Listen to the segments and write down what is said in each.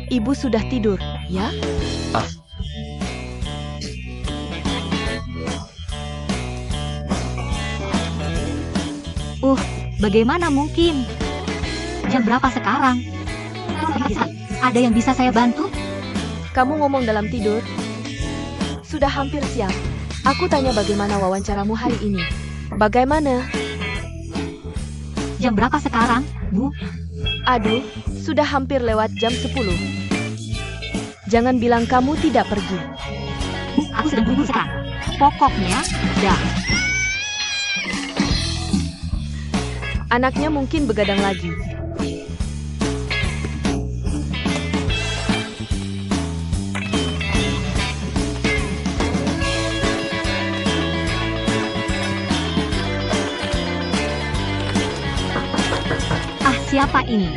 Ibu sudah tidur, ya? Ah, Bagaimana mungkin? Jam berapa sekarang? Ada yang bisa saya bantu? Kamu ngomong dalam tidur? Sudah hampir siap. Aku tanya bagaimana wawancaramu hari ini. Bagaimana? Jam berapa sekarang, Bu? Aduh, sudah hampir lewat jam 10. Jangan bilang kamu tidak pergi. Bu, aku sedang buru sekarang. Pokoknya, dah. Anaknya mungkin begadang lagi. Siapa ini?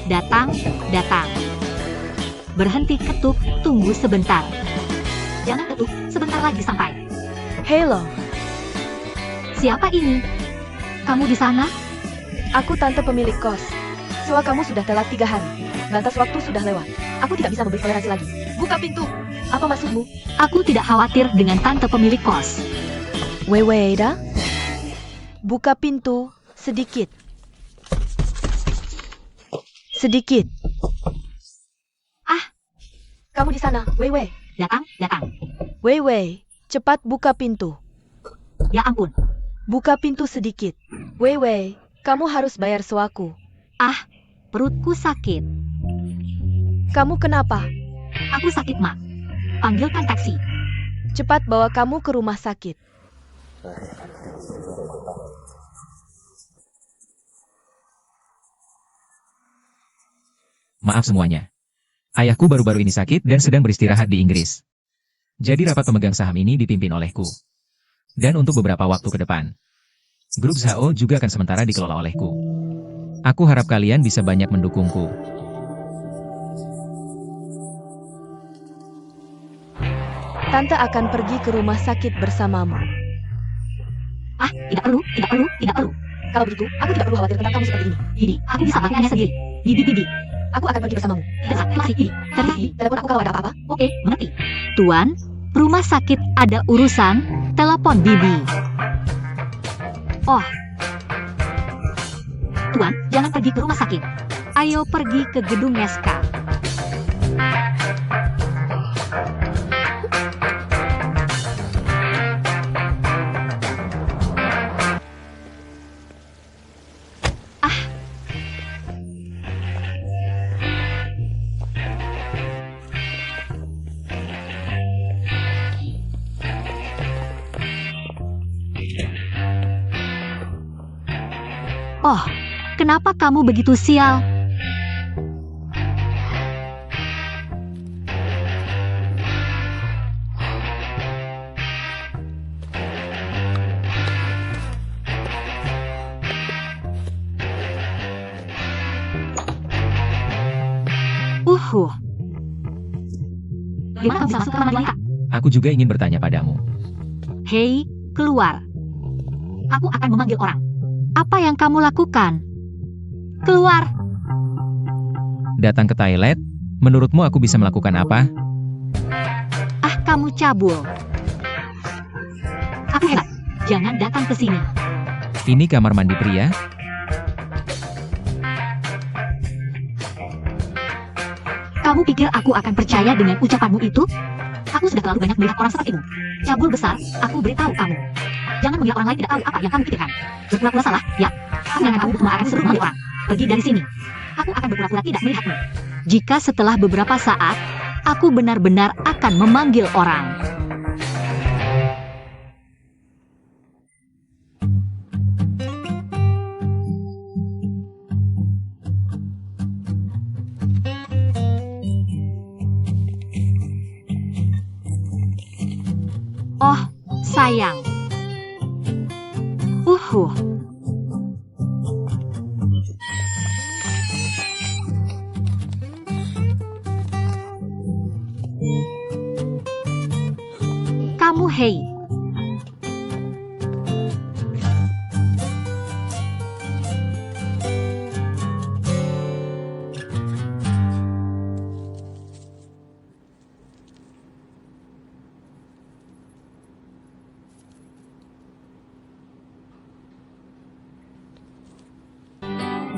Datang. Berhenti ketuk, tunggu sebentar. Jangan ketuk, sebentar lagi sampai. Halo, Siapa ini? Kamu di sana? aku tante pemilik kos. Sewa kamu sudah telat 3 hari. Batas waktu sudah lewat. Aku tidak bisa memberi toleransi lagi. Buka pintu. Apa maksudmu? Aku tidak khawatir dengan tante pemilik kos. Weweda? Buka pintu sedikit. Sedikit. Kamu di sana, Wewe. Datang. Wewe, cepat buka pintu. Ya ampun. Buka pintu sedikit. Wewe, kamu harus bayar sewaku. Perutku sakit. Kamu kenapa? Aku sakit, Mak. Panggilkan taksi. Cepat bawa kamu ke rumah sakit. maaf semuanya. Ayahku baru-baru ini sakit dan sedang beristirahat di Inggris. Jadi rapat pemegang saham ini dipimpin olehku. Dan untuk beberapa waktu ke depan, grup ZHO juga akan sementara dikelola olehku. Aku harap kalian bisa banyak mendukungku. Tante akan pergi ke rumah sakit bersamamu. Tidak perlu. Kalau begitu, aku tidak perlu khawatir tentang kamu seperti ini. Bibi, aku bisa melakukannya sendiri. Bibi. Aku akan pergi bersamamu. Masih, Bibi. Telepon aku kalau ada apa-apa. Oke, mengerti. Tuan, rumah sakit ada urusan. Telepon Bibi. Oh. Tuan, jangan pergi ke rumah sakit. Ayo pergi ke gedung Neska. Oh, kenapa kamu begitu sial? Gimana kamu bisa masuk ke kamar wanita? Aku juga ingin bertanya padamu. Hei, keluar. Aku akan memanggil orang. Apa yang kamu lakukan? Keluar. Datang ke toilet, menurutmu aku bisa melakukan apa? Kamu cabul. Aku hebat. Jangan datang ke sini. Ini kamar mandi pria? Kamu pikir aku akan percaya dengan ucapanmu itu? Aku sudah terlalu banyak melihat orang sepertimu. Cabul besar, aku beritahu kamu. Jangan mengira orang lain tidak tahu apa yang kamu pikirkan. Berpura-pura salah, ya. Aku menganggap kamu untuk mengarahkan seluruh mandi orang. Pergi dari sini. Aku akan berpura-pura tidak melihatmu. Jika setelah beberapa saat, aku benar-benar akan memanggil orang. Oh, sayang. kamu hei.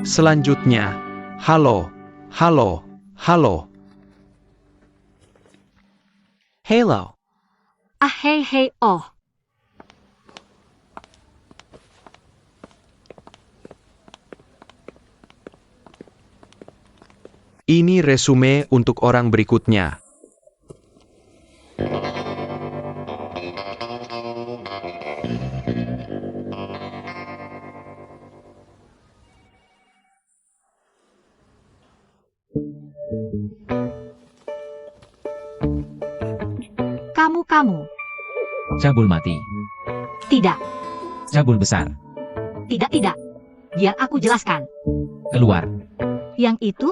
Selanjutnya, halo, halo, halo. Hello. Ah hei hei oh. Ini resume untuk orang berikutnya. Kamu. Cabul mati. Tidak, Cabul besar. tidak. Biar aku jelaskan. Keluar. Yang itu,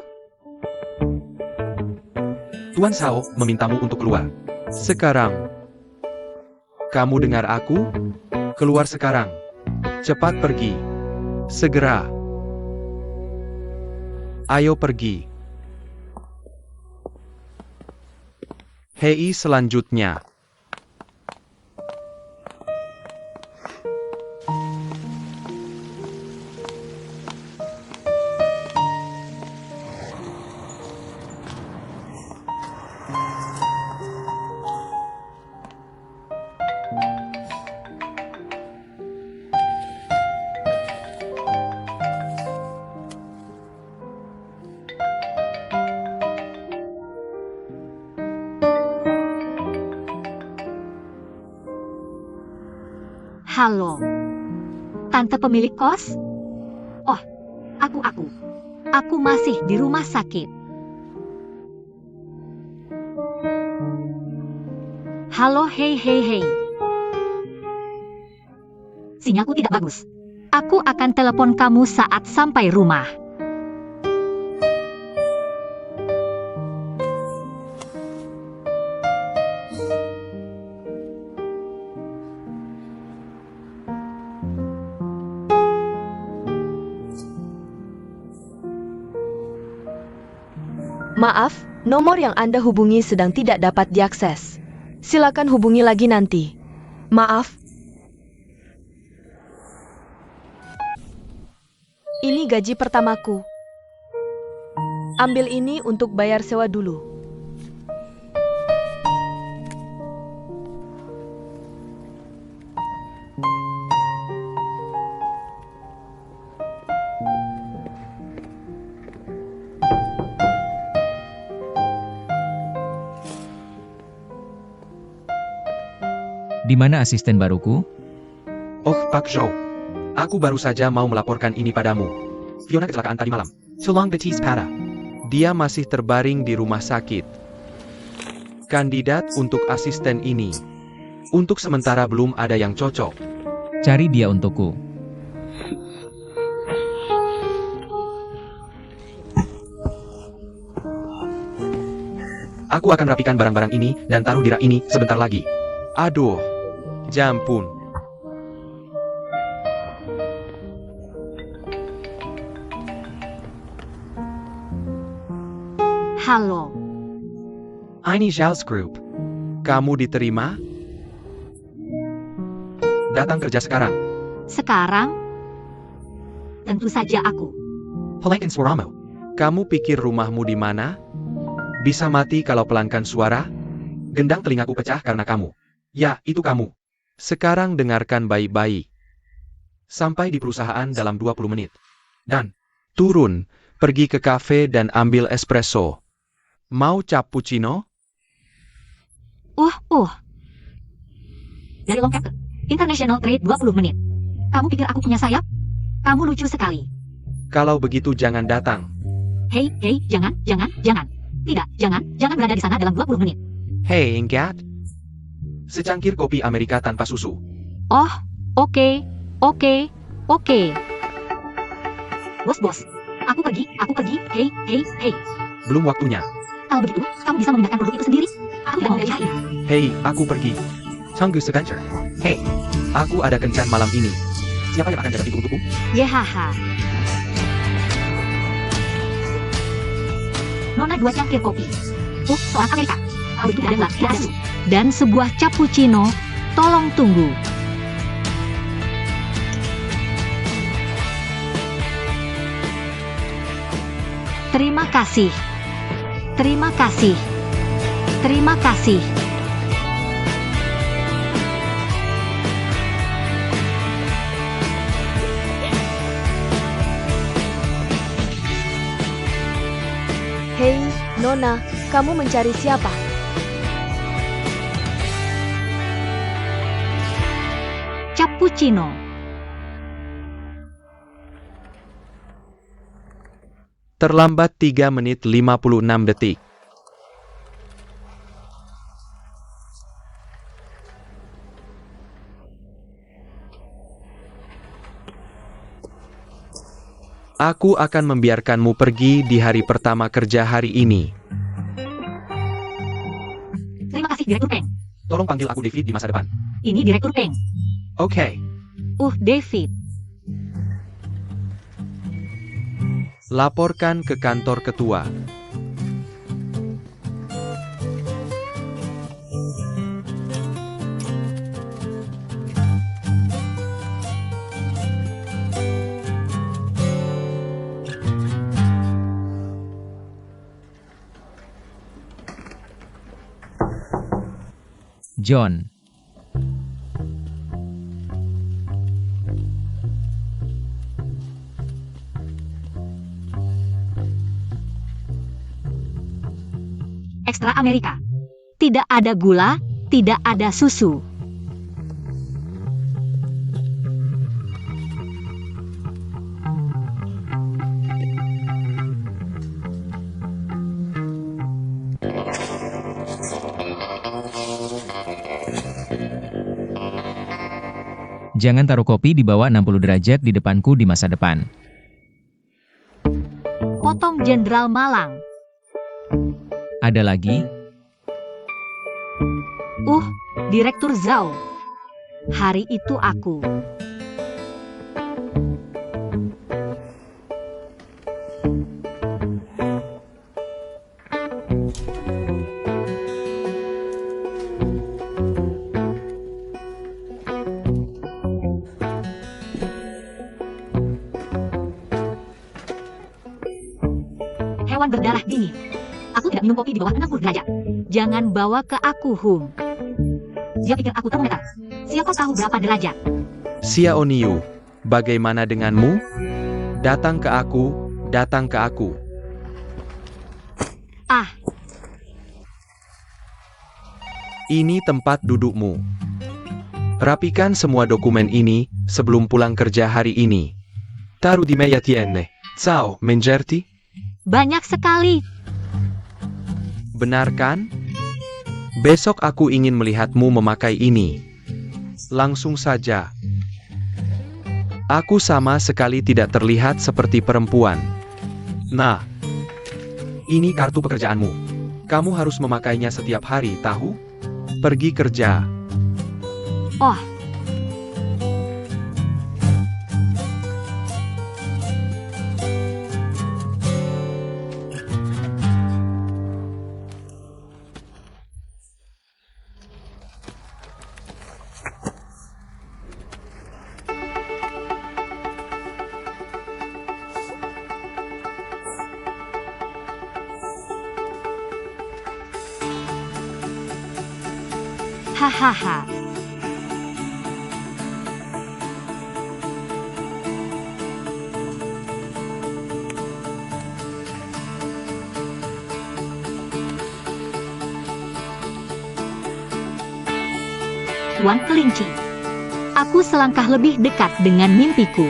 Tuan Sao memintamu untuk keluar. Sekarang. Kamu dengar aku? Keluar sekarang. Cepat pergi. Segera. Ayo pergi. Hei, selanjutnya. halo. Tante pemilik kos? Oh, aku. Aku masih di rumah sakit. Halo hei. Sinyalku tidak bagus. Aku akan telepon kamu saat sampai rumah. Maaf, nomor yang Anda hubungi sedang tidak dapat diakses. Silakan hubungi lagi nanti. Maaf. Ini gaji pertamaku. Ambil ini untuk bayar sewa dulu. Di mana asisten baruku? Oh, Pak Zhou. Aku baru saja mau melaporkan ini padamu. Fiona kecelakaan tadi malam. Sulong betis parah. Dia masih terbaring di rumah sakit. Kandidat untuk asisten ini. Untuk sementara belum ada yang cocok. Cari dia untukku. Aku akan rapikan barang-barang ini dan taruh di rak ini sebentar lagi. Aduh, jampun. Halo. Ini Zhao's Group. Kamu diterima? Datang kerja sekarang. Sekarang? Tentu saja aku. Pelanggan suaramu. Kamu pikir rumahmu di mana? Bisa mati kalau pelanggan suara? Gendang telingaku pecah karena kamu. Ya, itu kamu. Sekarang dengarkan baik-baik. Sampai di perusahaan dalam 20 menit. Dan, turun, pergi ke kafe dan ambil espresso. Mau cappuccino? Dari Long Captain. International Trade 20 menit. Kamu pikir aku punya sayap? Kamu lucu sekali. Kalau begitu jangan datang. Hei, jangan. Tidak, jangan berada di sana dalam 20 menit. Hei, Ingat. Secangkir kopi Amerika tanpa susu. Oh, oke. Bos. Aku pergi. Hei. Belum waktunya. Kalau begitu, kamu bisa memindahkan produk itu sendiri. Aku tidak mau gaji. Hei, aku pergi. Tunggu sebentar. Hei, aku ada kencan malam ini. Siapa yang akan jaga pintu untukku? Yehaha. Nona 2 cangkir kopi. Seorang Amerika. Kau itu tidak ada susu. Dan sebuah cappuccino. Tolong tunggu. Terima kasih. Terima kasih. Terima kasih. Hei, Nona, kamu mencari siapa? Cappuccino. Terlambat 3 menit 56 detik. Aku akan membiarkanmu pergi di hari pertama kerja hari ini. Terima kasih, Direktur Peng. Tolong panggil aku David di masa depan. Ini Direktur Peng. Oke. David. Laporkan ke kantor ketua. John. Ekstra Amerika. Tidak ada gula, tidak ada susu. Jangan taruh kopi di bawah 60 derajat di depanku di masa depan. Potong Jenderal Malang. Ada lagi? Direktur Zhao. Hari itu aku. Hewan berdarah dingin. Aku tidak minum kopi di bawah 60 derajat. Jangan bawa ke aku, Hum. Dia pikir aku termometer. Siapa tahu berapa derajat? Xiao Niu, bagaimana denganmu? Datang ke aku, datang ke aku. Ini tempat dudukmu. Rapikan semua dokumen ini sebelum pulang kerja hari ini. Taruh di meja tiene. Ciao, mengerti? Banyak sekali. Benar kan? Besok aku ingin melihatmu memakai ini. Langsung saja. Aku sama sekali tidak terlihat seperti perempuan. Nah, ini kartu pekerjaanmu. Kamu harus memakainya setiap hari, tahu? Pergi kerja. Hahaha. Tuan Kelinci. Aku selangkah lebih dekat dengan mimpiku.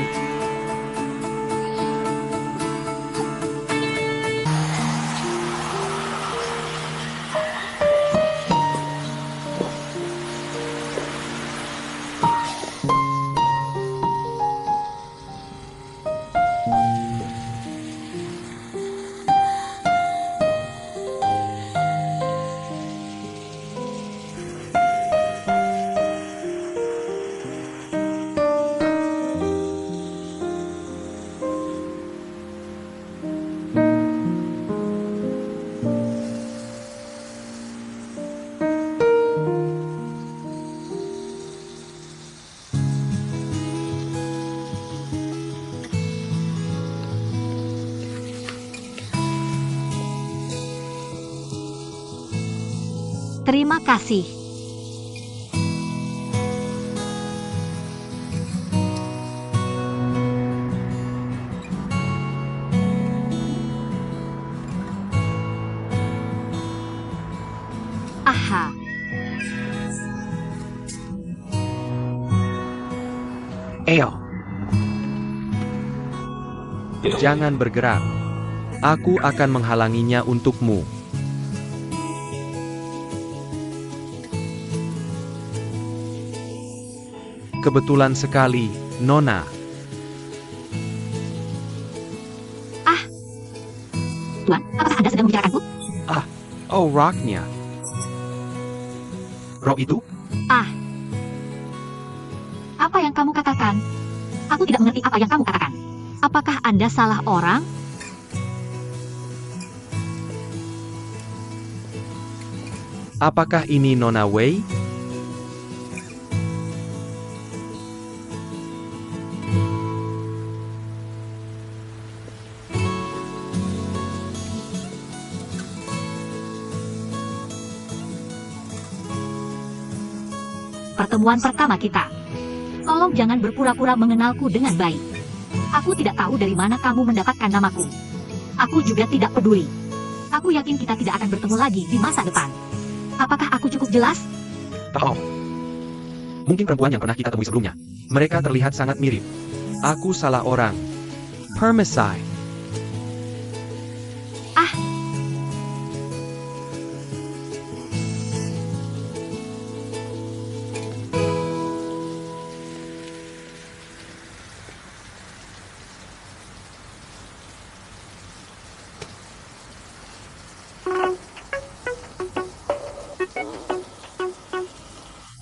Terima kasih. Aha. Eo. Jangan bergerak. Aku akan menghalanginya untukmu. Kebetulan sekali, Nona. Tuan, apakah Anda sedang membicarakanku? Oh, rocknya. Rock itu? Apa yang kamu katakan? Aku tidak mengerti apa yang kamu katakan. Apakah Anda salah orang? Apakah ini Nona Wei? Pertemuan pertama kita. Tolong jangan berpura-pura mengenalku dengan baik. Aku tidak tahu dari mana kamu mendapatkan namaku. Aku juga tidak peduli. Aku yakin kita tidak akan bertemu lagi di masa depan. Apakah aku cukup jelas? Tahu. Mungkin perempuan yang pernah kita temui sebelumnya. Mereka terlihat sangat mirip. Aku salah orang. Permisi.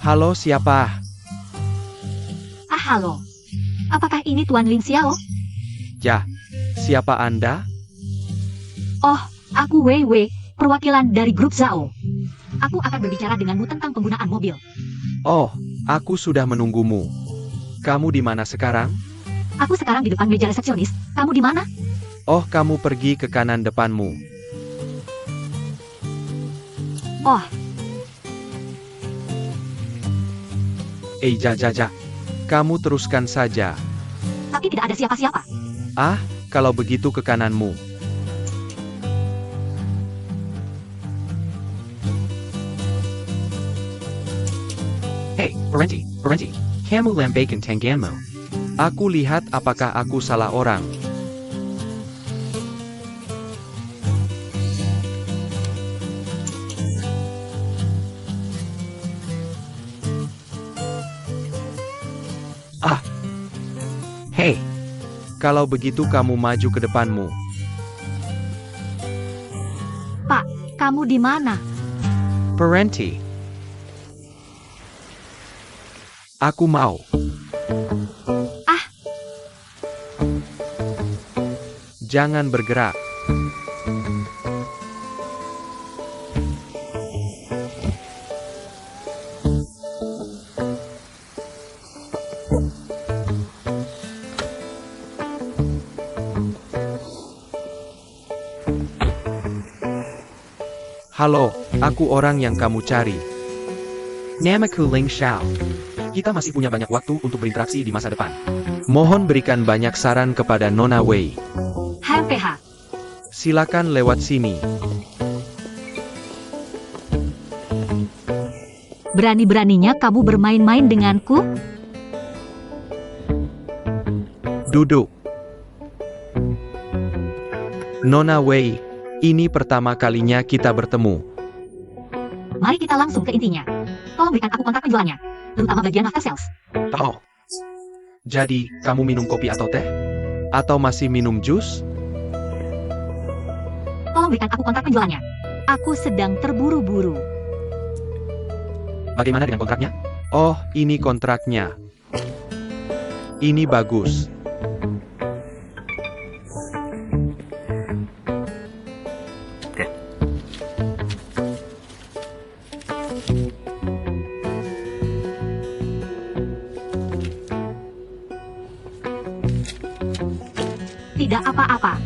Halo, siapa? Halo. Apakah ini Tuan Ling Xiao? Ya, siapa Anda? Oh, aku Wei Wei, perwakilan dari grup Zhao. Aku akan berbicara denganmu tentang penggunaan mobil. Oh, aku sudah menunggumu. Kamu di mana sekarang? Aku sekarang di depan meja resepsionis. Kamu di mana? Oh, kamu pergi ke kanan depanmu. Oh, Jaja. Kamu teruskan saja. tapi tidak ada siapa-siapa. Kalau begitu ke kananmu. Hey, Parenti. Kamu lambaikan tanganmu. Aku lihat apakah aku salah orang. Hei, kalau begitu kamu maju ke depanmu. Kamu di mana? Parenti. Aku mau. Jangan bergerak. Halo, aku orang yang kamu cari. Namaku Ling Xiao. Kita masih punya banyak waktu untuk berinteraksi di masa depan. Mohon berikan banyak saran kepada Nona Wei. HMPH. Silakan lewat sini. Berani-beraninya kamu bermain-main denganku? Duduk. Nona Wei, ini pertama kalinya kita bertemu. Mari kita langsung ke intinya. Tolong berikan aku kontak penjualnya, terutama bagian after sales. Tahu. Jadi, kamu minum kopi atau teh? Atau masih minum jus? Tolong berikan aku kontak penjualnya. Aku sedang terburu-buru. Bagaimana dengan kontraknya? Oh, ini kontraknya. Ini bagus. Tidak apa-apa.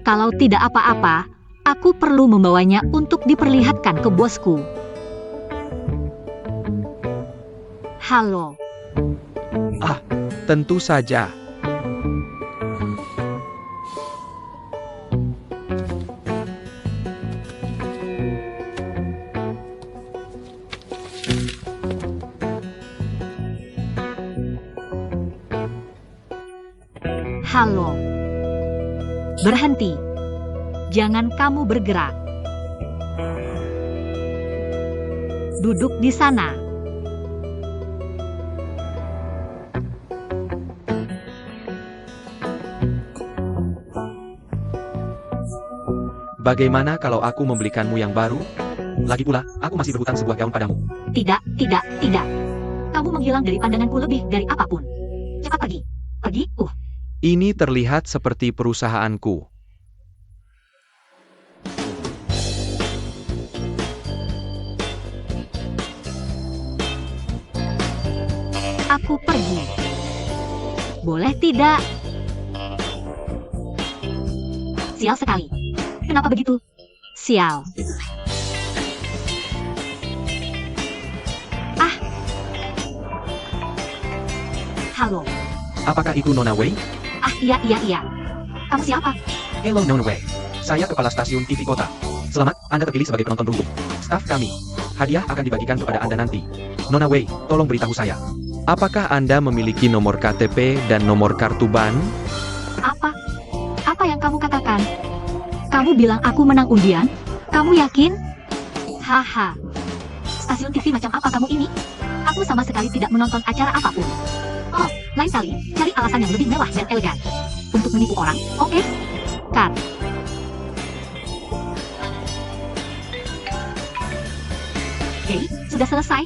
Kalau tidak apa-apa, aku perlu membawanya untuk diperlihatkan ke bosku. Halo. Tentu saja. Halo. Berhenti. Jangan kamu bergerak. Duduk di sana. Bagaimana kalau aku membelikanmu yang baru? Lagi pula, aku masih berhutang sebuah gaun padamu. Tidak, tidak, tidak. Kamu menghilang dari pandanganku lebih dari apapun. Cepat pergi. Pergi, Ini terlihat seperti perusahaanku. Aku pergi. Boleh tidak? Sial sekali. Kenapa begitu? Sial. Halo. Apakah itu Nona Wei? Iya. Kamu siapa? Hello Nona Wei. Saya kepala stasiun TV kota. Selamat, Anda terpilih sebagai penonton runggu. Staf kami. Hadiah akan dibagikan kepada Anda nanti. Nona Wei, tolong beritahu saya. Apakah Anda memiliki nomor KTP dan nomor kartu ban? Apa? Apa yang kamu katakan? Kamu bilang aku menang undian? Kamu yakin? Haha. Stasiun TV macam apa kamu ini? Aku sama sekali tidak menonton acara apapun. Oh, lain kali, cari alasan yang lebih mewah dan elegan. Untuk menipu orang, oke? Cut. Hei, sudah selesai.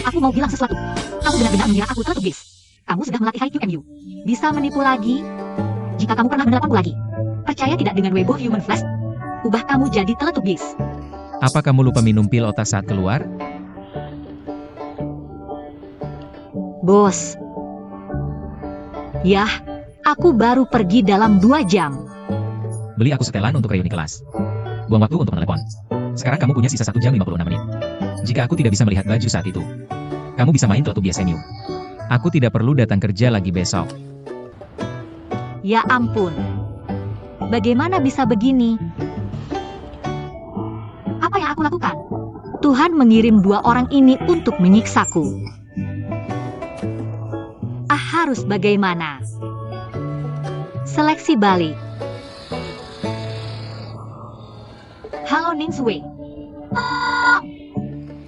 Aku mau bilang sesuatu. Kamu benar-benar mengira aku terlalu bis. Kamu sudah melatih IQMU. Bisa menipu lagi? Jika kamu pernah menelponku lagi. Percaya tidak dengan Weibo Human Flash? Ubah kamu jadi teletubbies. Apa kamu lupa minum pil otak saat keluar? Bos. Yah, aku baru pergi dalam 2 jam. Beli aku setelan untuk reuni kelas. Buang waktu untuk menelepon. Sekarang kamu punya sisa 1 jam 56 menit. Jika aku tidak bisa melihat baju saat itu, kamu bisa main Teletubbies SMU. Aku tidak perlu datang kerja lagi besok. Ya ampun. Bagaimana bisa begini? Apa yang aku lakukan? Tuhan mengirim 2 orang ini untuk menyiksaku. Harus bagaimana? Seleksi balik. Halo Ningswei.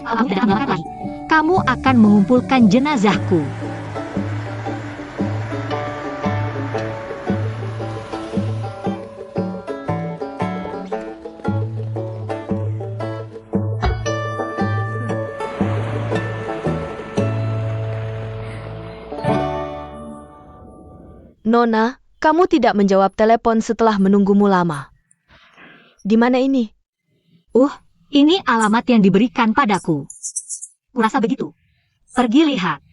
Kamu tidak melakukan lagi. Kamu akan mengumpulkan jenazahku. Nona, kamu tidak menjawab telepon setelah menunggumu lama. Di mana ini? Ini alamat yang diberikan padaku. Kurasa begitu. Pergi lihat.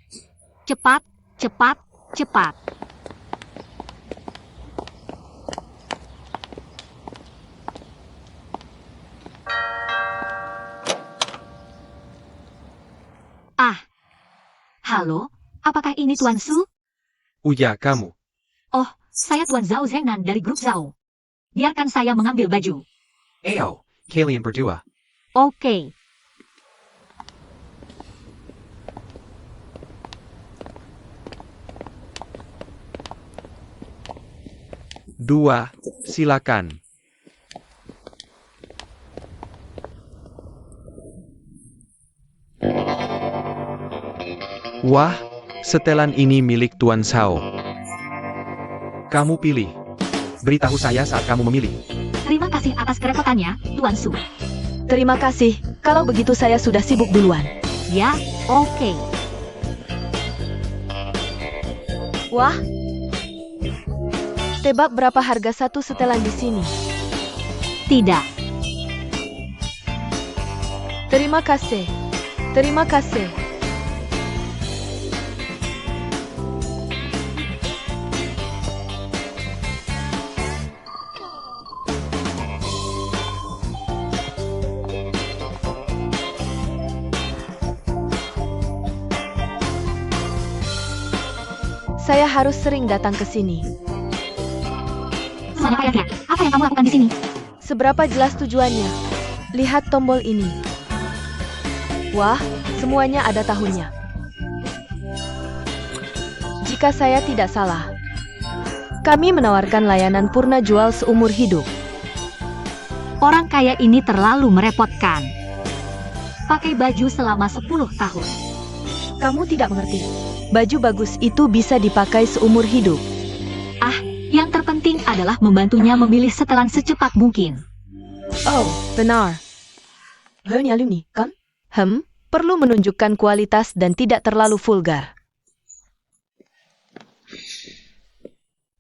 Cepat, cepat, cepat. Halo, apakah ini Tuan Su? Uya, kamu. Oh, saya Tuan Zhao Zhengnan dari grup Zhao. Biarkan saya mengambil baju. Ayo, kalian berdua. Oke. Dua, silakan. Wah, setelan ini milik Tuan Zhao. Kamu pilih. Beritahu saya saat kamu memilih. Terima kasih atas kerepotannya, Tuan Su. Terima kasih, kalau begitu saya sudah sibuk duluan. Ya, oke. Wah. Tebak berapa harga satu setelan di sini? Tidak. Terima kasih. Terima kasih. Saya harus sering datang ke sini. Semuanya payah lihat. Apa yang kamu lakukan di sini? Seberapa jelas tujuannya? Lihat tombol ini. Wah, semuanya ada tahunnya. Jika saya tidak salah, kami menawarkan layanan purna jual seumur hidup. Orang kaya ini terlalu merepotkan. Pakai baju selama 10 tahun. Kamu tidak mengerti. Baju bagus itu bisa dipakai seumur hidup. Yang terpenting adalah membantunya memilih setelan secepat mungkin. Oh, benar. Hanya Luni, kan? Perlu menunjukkan kualitas dan tidak terlalu vulgar.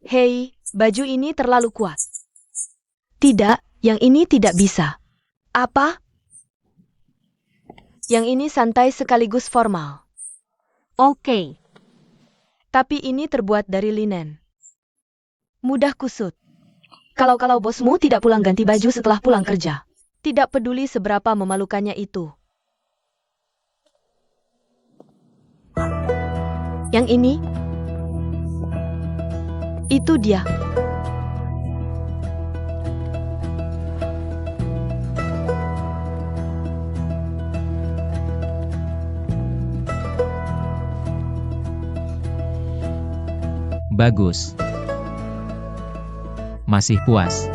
Hei, baju ini terlalu kuat. Tidak, yang ini tidak bisa. Apa? Yang ini santai sekaligus formal. Oke. Tapi ini terbuat dari linen. Mudah kusut. Kalau bosmu tidak pulang ganti baju setelah pulang kerja. Tidak peduli seberapa memalukannya itu. Yang ini? Itu dia. Bagus. Masih puas.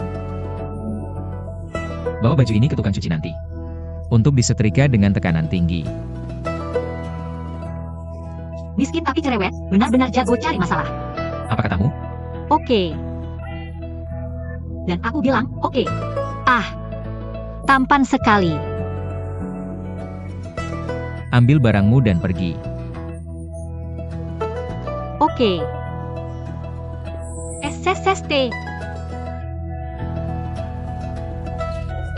Bawa baju ini ke tukang cuci nanti. Untuk disetrika dengan tekanan tinggi. Miskin tapi cerewet, benar-benar jago cari masalah. Apa katamu? Oke. Dan aku bilang, oke. Tampan sekali. Ambil barangmu dan pergi. Oke. SSST.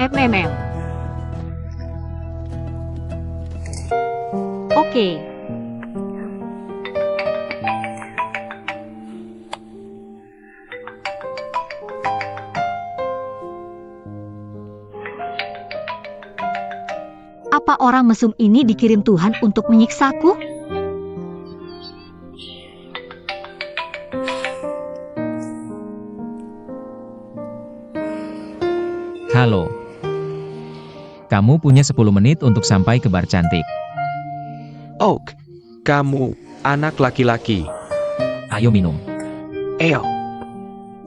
MMM. Oke. Apa orang mesum ini dikirim Tuhan untuk menyiksaku? Halo. Kamu punya 10 menit untuk sampai ke bar cantik. Oak, kamu, anak laki-laki. Ayo minum. Eyo,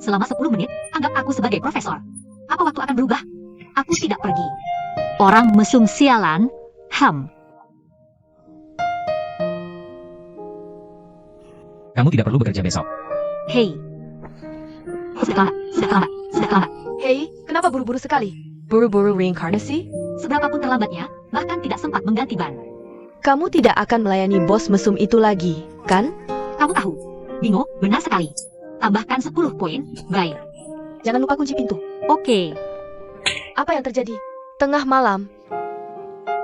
Selama 10 menit, anggap aku sebagai profesor. Apa waktu akan berubah? Aku tidak pergi. Orang mesum sialan, Kamu tidak perlu bekerja besok. Hei. Sudah terlambat. Hei, kenapa buru-buru sekali? Buru-buru reinkarnasi? Seberapapun terlambatnya, bahkan tidak sempat mengganti ban. Kamu tidak akan melayani bos mesum itu lagi, kan? Kamu tahu, Bingo, benar sekali. Tambahkan 10 poin, baik. Jangan lupa kunci pintu. Oke. Apa yang terjadi? Tengah malam.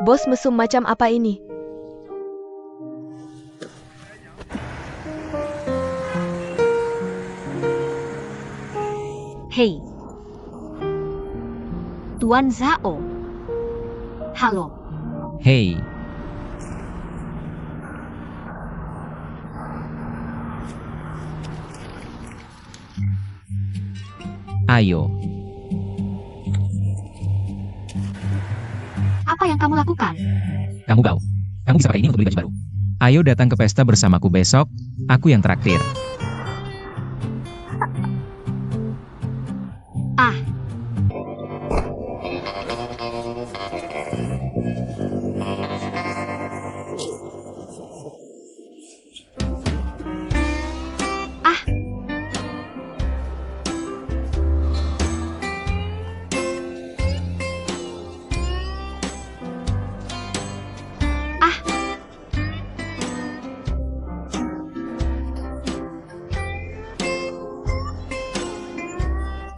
Bos mesum macam apa ini? Hei. Tuan Zhao. Halo. Hei. Ayo. Apa yang kamu lakukan? Kamu bau. Kamu bisa pakai ini untuk beli baju baru. Ayo datang ke pesta bersamaku besok. Aku yang traktir.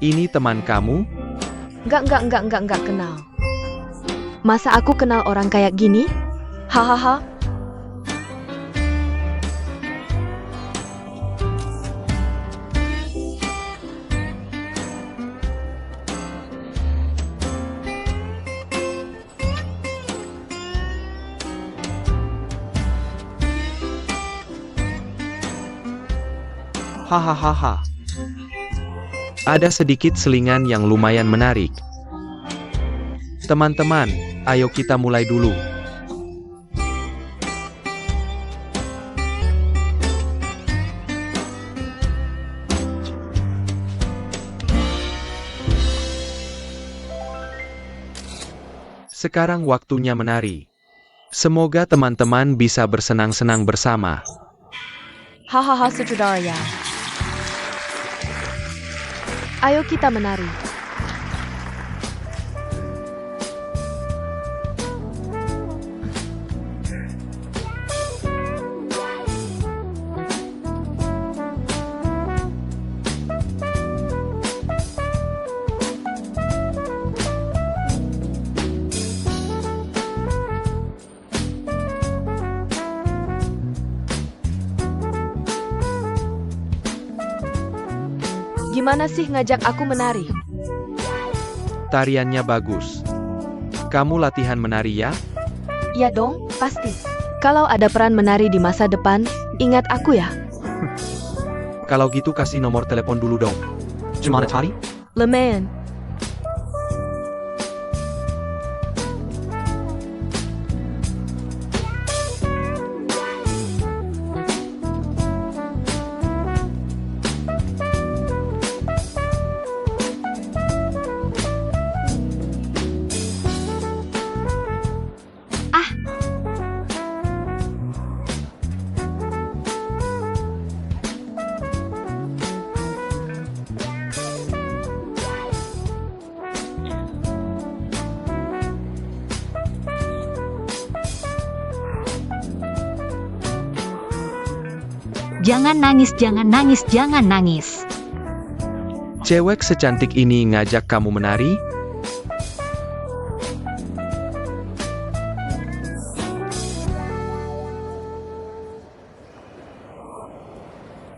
ini teman kamu? Enggak kenal. Masa aku kenal orang kayak gini? Hahaha. Hahaha. Ada sedikit selingan yang lumayan menarik. Teman-teman, ayo kita mulai dulu. Sekarang waktunya menari. Semoga teman-teman bisa bersenang-senang bersama. Hahaha sutradara. Ayo kita menari. Gimana sih ngajak aku menari? Tariannya bagus. Kamu latihan menari ya? Ya dong, pasti. Kalau ada peran menari di masa depan, ingat aku ya. Kalau gitu kasih nomor telepon dulu dong. Gimana tari? Lumayan. Jangan nangis, jangan nangis, jangan nangis. Cewek secantik ini ngajak kamu menari?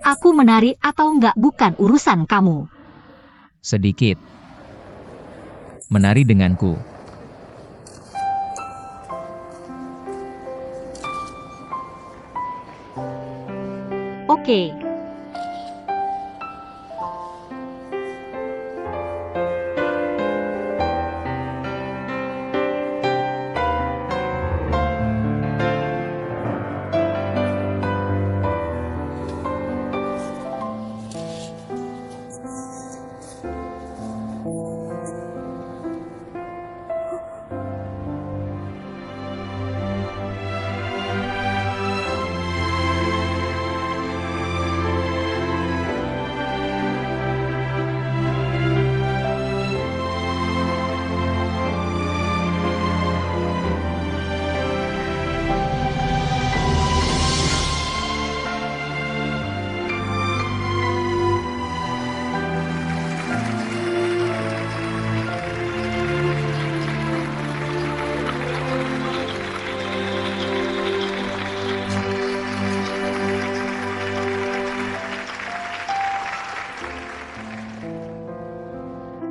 Aku menari atau enggak bukan urusan kamu. Sedikit. Menari denganku. Oke.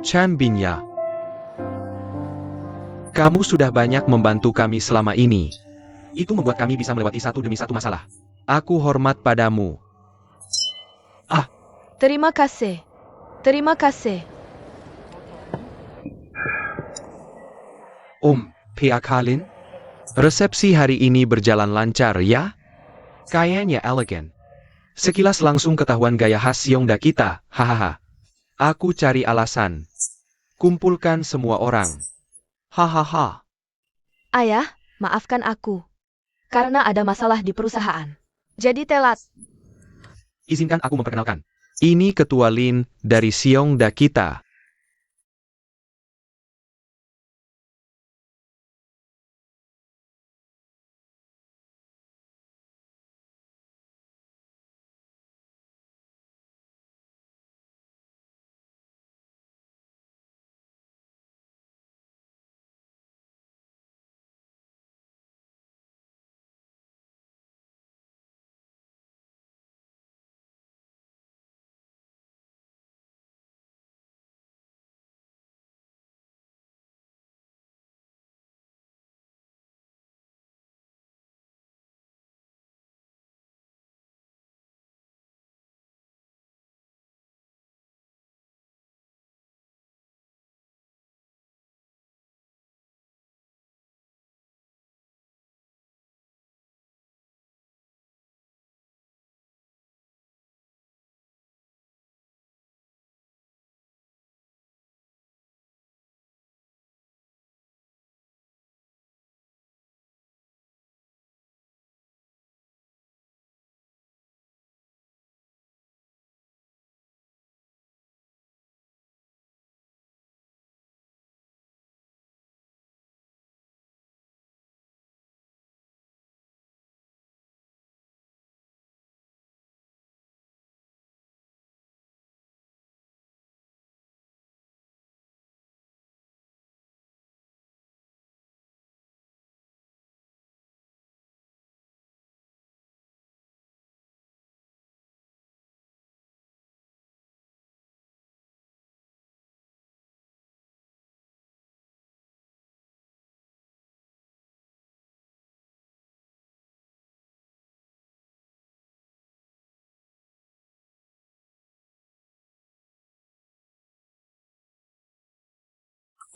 Chan Binya. Kamu sudah banyak membantu kami selama ini. Itu membuat kami bisa melewati satu demi satu masalah. Aku hormat padamu. Terima kasih. Terima kasih. Pia Kalin? Resepsi hari ini berjalan lancar ya? Kayaknya elegan. Sekilas langsung ketahuan gaya khas Yongda kita, hahaha. Aku cari alasan. Kumpulkan semua orang. Hahaha. Ayah, maafkan aku. Karena ada masalah di perusahaan. Jadi telat. Izinkan aku memperkenalkan. Ini Ketua Lin dari Yongda kita.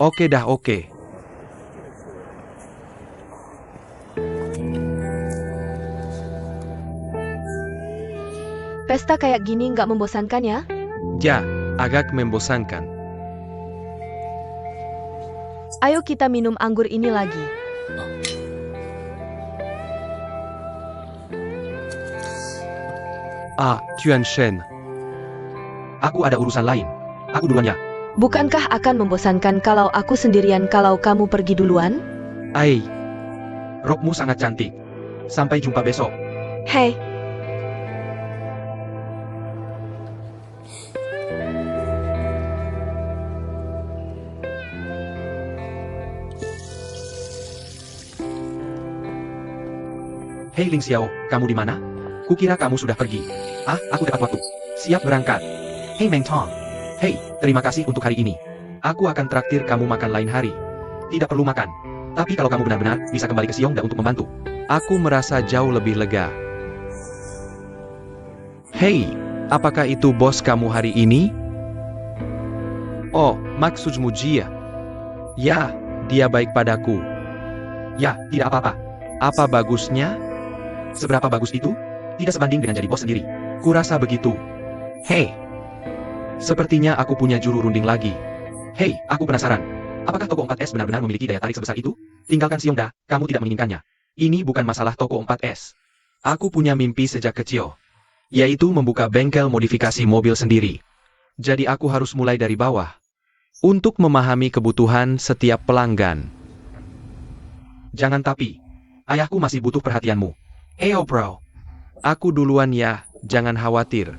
Oke dah, oke. Pesta kayak gini nggak membosankan ya? Ya, agak membosankan. Ayo kita minum anggur ini lagi. Tuan Shen. Aku ada urusan lain. Aku duluan ya. Bukankah akan membosankan kalau aku sendirian kalau kamu pergi duluan? Rokmu sangat cantik. Sampai jumpa besok. Hei, Hei Ling Xiao, kamu di mana? Kukira kamu sudah pergi. Aku dapat waktu. Siap berangkat. Hei Meng Tong. Hei, terima kasih untuk hari ini. Aku akan traktir kamu makan lain hari. Tidak perlu makan. Tapi kalau kamu benar-benar bisa kembali ke Xiongda untuk membantu. Aku merasa jauh lebih lega. Hei, apakah itu bos kamu hari ini? Oh, maksudmu Jia. Ya, dia baik padaku. Ya, tidak apa-apa. Apa bagusnya? Seberapa bagus itu? Tidak sebanding dengan jadi bos sendiri. Kurasa begitu. Hei, sepertinya aku punya juru runding lagi. Hei, aku penasaran. Apakah toko 4S benar-benar memiliki daya tarik sebesar itu? Tinggalkan Xiongda, kamu tidak menginginkannya. Ini bukan masalah toko 4S. Aku punya mimpi sejak kecil. Yaitu membuka bengkel modifikasi mobil sendiri. Jadi aku harus mulai dari bawah. Untuk memahami kebutuhan setiap pelanggan. Jangan tapi. Ayahku masih butuh perhatianmu. Heyo bro. Aku duluan ya, jangan khawatir.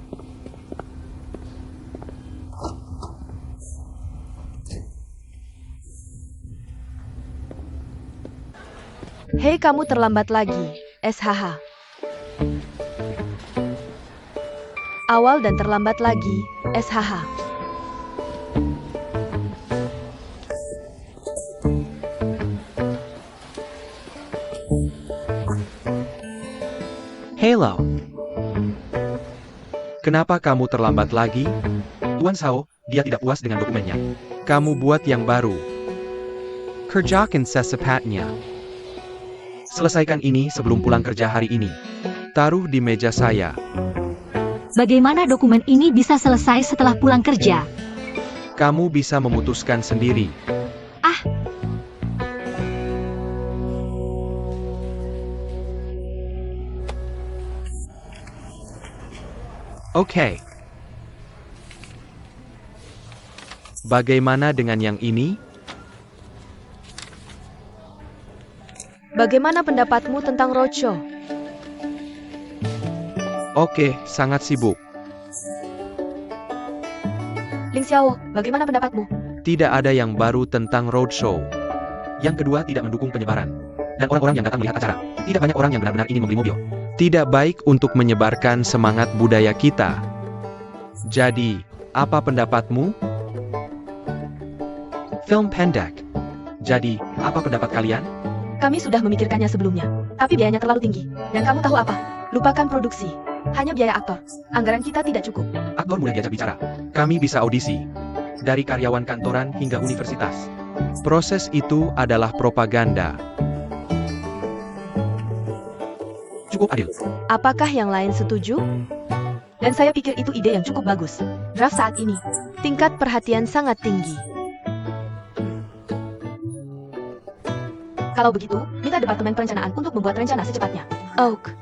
hei kamu terlambat lagi, SHH. Awal dan terlambat lagi, SHH. Hello. Kenapa kamu terlambat lagi? Tuan Sao, dia tidak puas dengan dokumennya. Kamu buat yang baru. Kerjakan secepatnya. Selesaikan ini sebelum pulang kerja hari ini. Taruh di meja saya. Bagaimana dokumen ini bisa selesai setelah pulang kerja? Kamu bisa memutuskan sendiri. Oke. Bagaimana dengan yang ini? Bagaimana pendapatmu tentang roadshow? Oke, sangat sibuk. Ling Xiao, bagaimana pendapatmu? Tidak ada yang baru tentang roadshow. Yang kedua, tidak mendukung penyebaran. Dan orang-orang yang datang melihat acara. Tidak banyak orang yang benar-benar ingin membeli mobil. Tidak baik untuk menyebarkan semangat budaya kita. Jadi, apa pendapatmu? Film pendek. Jadi, apa pendapat kalian? Kami sudah memikirkannya sebelumnya, tapi biayanya terlalu tinggi. Dan kamu tahu apa? Lupakan produksi. Hanya biaya aktor. Anggaran kita tidak cukup. Aktor mulai diajak bicara. Kami bisa audisi. Dari karyawan kantoran hingga universitas. Proses itu adalah propaganda. Cukup adil. Apakah yang lain setuju? Dan saya pikir itu ide yang cukup bagus. Draft saat ini, tingkat perhatian sangat tinggi. Kalau begitu, minta Departemen Perencanaan untuk membuat rencana secepatnya. Oak.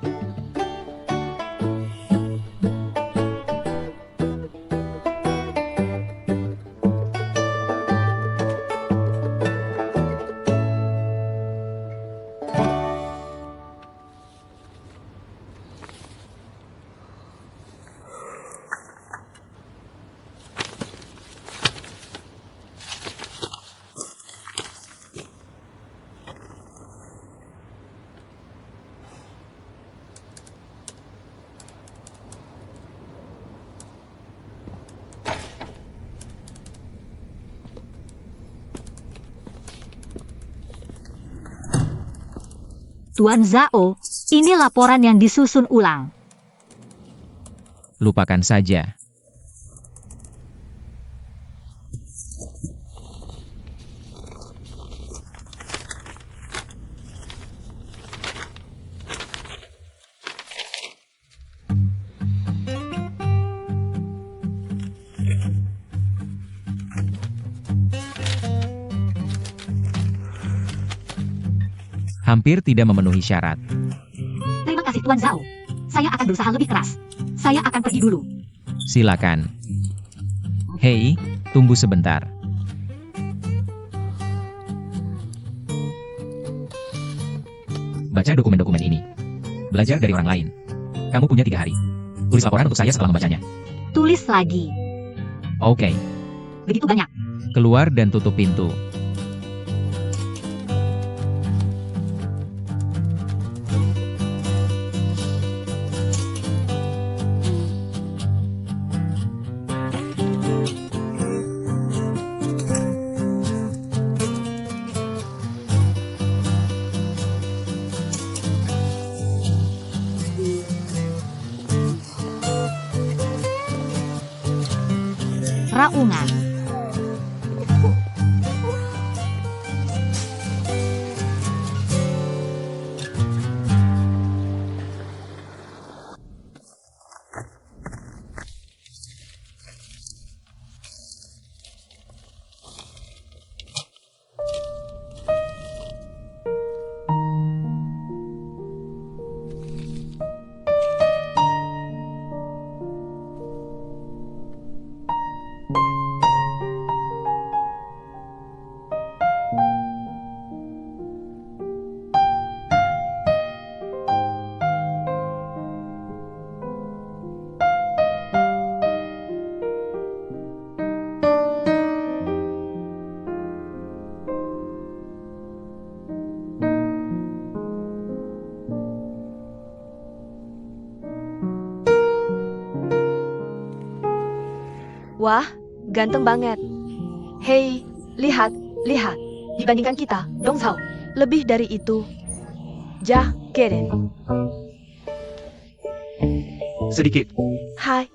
Tuan Zhao, ini laporan yang disusun ulang. Lupakan saja. Hampir tidak memenuhi syarat. Terima kasih Tuan Zhao. Saya akan berusaha lebih keras. Saya akan pergi dulu. Silakan. Hei, tunggu sebentar. Baca dokumen-dokumen ini. Belajar dari orang lain. Kamu punya 3 hari. Tulis laporan untuk saya setelah membacanya. Tulis lagi. Oke. Begitu banyak. Keluar dan tutup pintu. Raungan. Wah, ganteng banget. Hei, lihat, lihat. Dibandingkan kita, Dong Zhao. Lebih dari itu. Jah, Keren. Sedikit. Hai,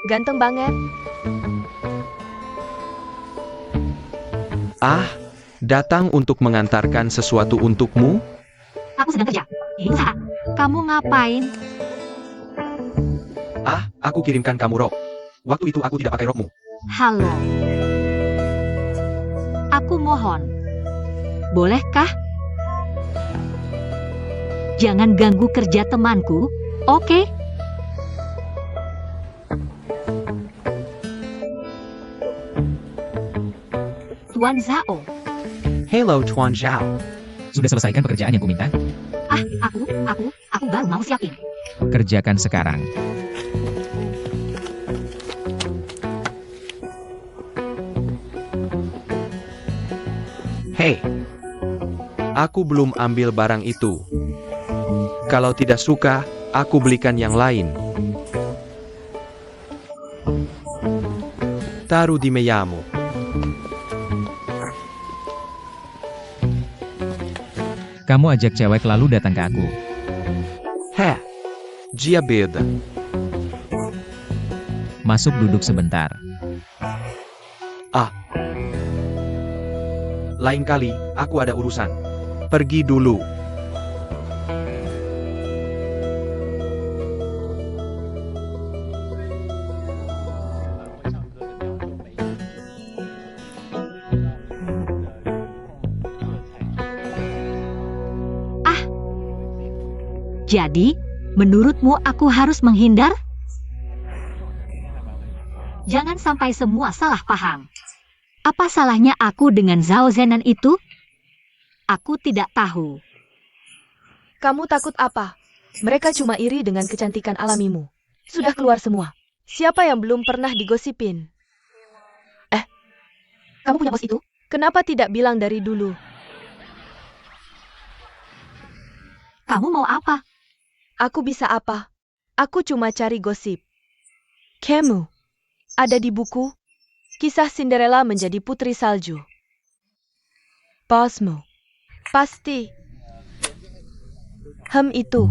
ganteng banget. Ah, datang untuk mengantarkan sesuatu untukmu? Aku sedang kerja. Usaha. Kamu ngapain? Ah, aku kirimkan kamu rok. Waktu itu aku tidak pakai rokmu. Halo. Aku mohon. Bolehkah? Jangan ganggu kerja temanku, oke? Tuan Zhao. Hello Tuan Zhao. Sudah selesaikan pekerjaan yang kuminta? Ah, aku baru mau siapin. Kerjakan sekarang. Hei, aku belum ambil barang itu. Kalau tidak suka, aku belikan yang lain. Taruh di mejamu. Kamu ajak cewek lalu datang ke aku. Heh, dia beda. Masuk duduk sebentar. Lain kali, aku ada urusan. Pergi dulu. Jadi, menurutmu aku harus menghindar? Jangan sampai semua salah paham. Apa salahnya aku dengan Zhao Zenan itu? Aku tidak tahu. Kamu takut apa? Mereka cuma iri dengan kecantikan alamimu. Sudah keluar semua. Siapa yang belum pernah digosipin? Kamu punya bos itu? Kenapa tidak bilang dari dulu? Kamu mau apa? Aku bisa apa? Aku cuma cari gosip. Kamu ada di buku Kisah Cinderella menjadi Putri Salju. Bosmu pasti. Itu.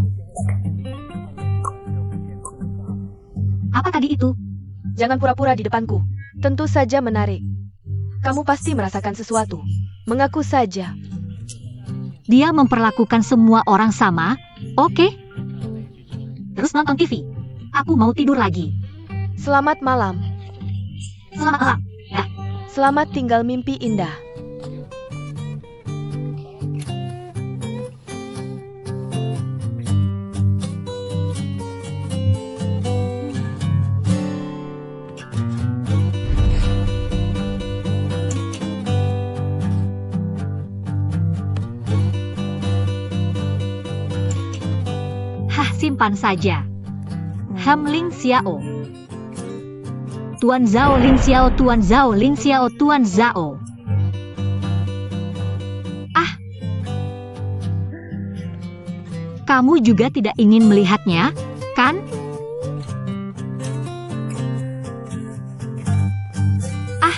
Apa tadi itu? Jangan pura-pura di depanku. Tentu saja menarik. Kamu pasti merasakan sesuatu. Mengaku saja. Dia memperlakukan semua orang sama, oke? Terus nonton TV. Aku mau tidur lagi. Selamat malam. Selamat malam. Selamat tinggal mimpi indah. simpan saja. Ling Xiao. Tuan Zhao Ling Xiao, Tuan Zhao Ling Xiao, Tuan Zhao. Ah. Kamu juga tidak ingin melihatnya, kan? Ah.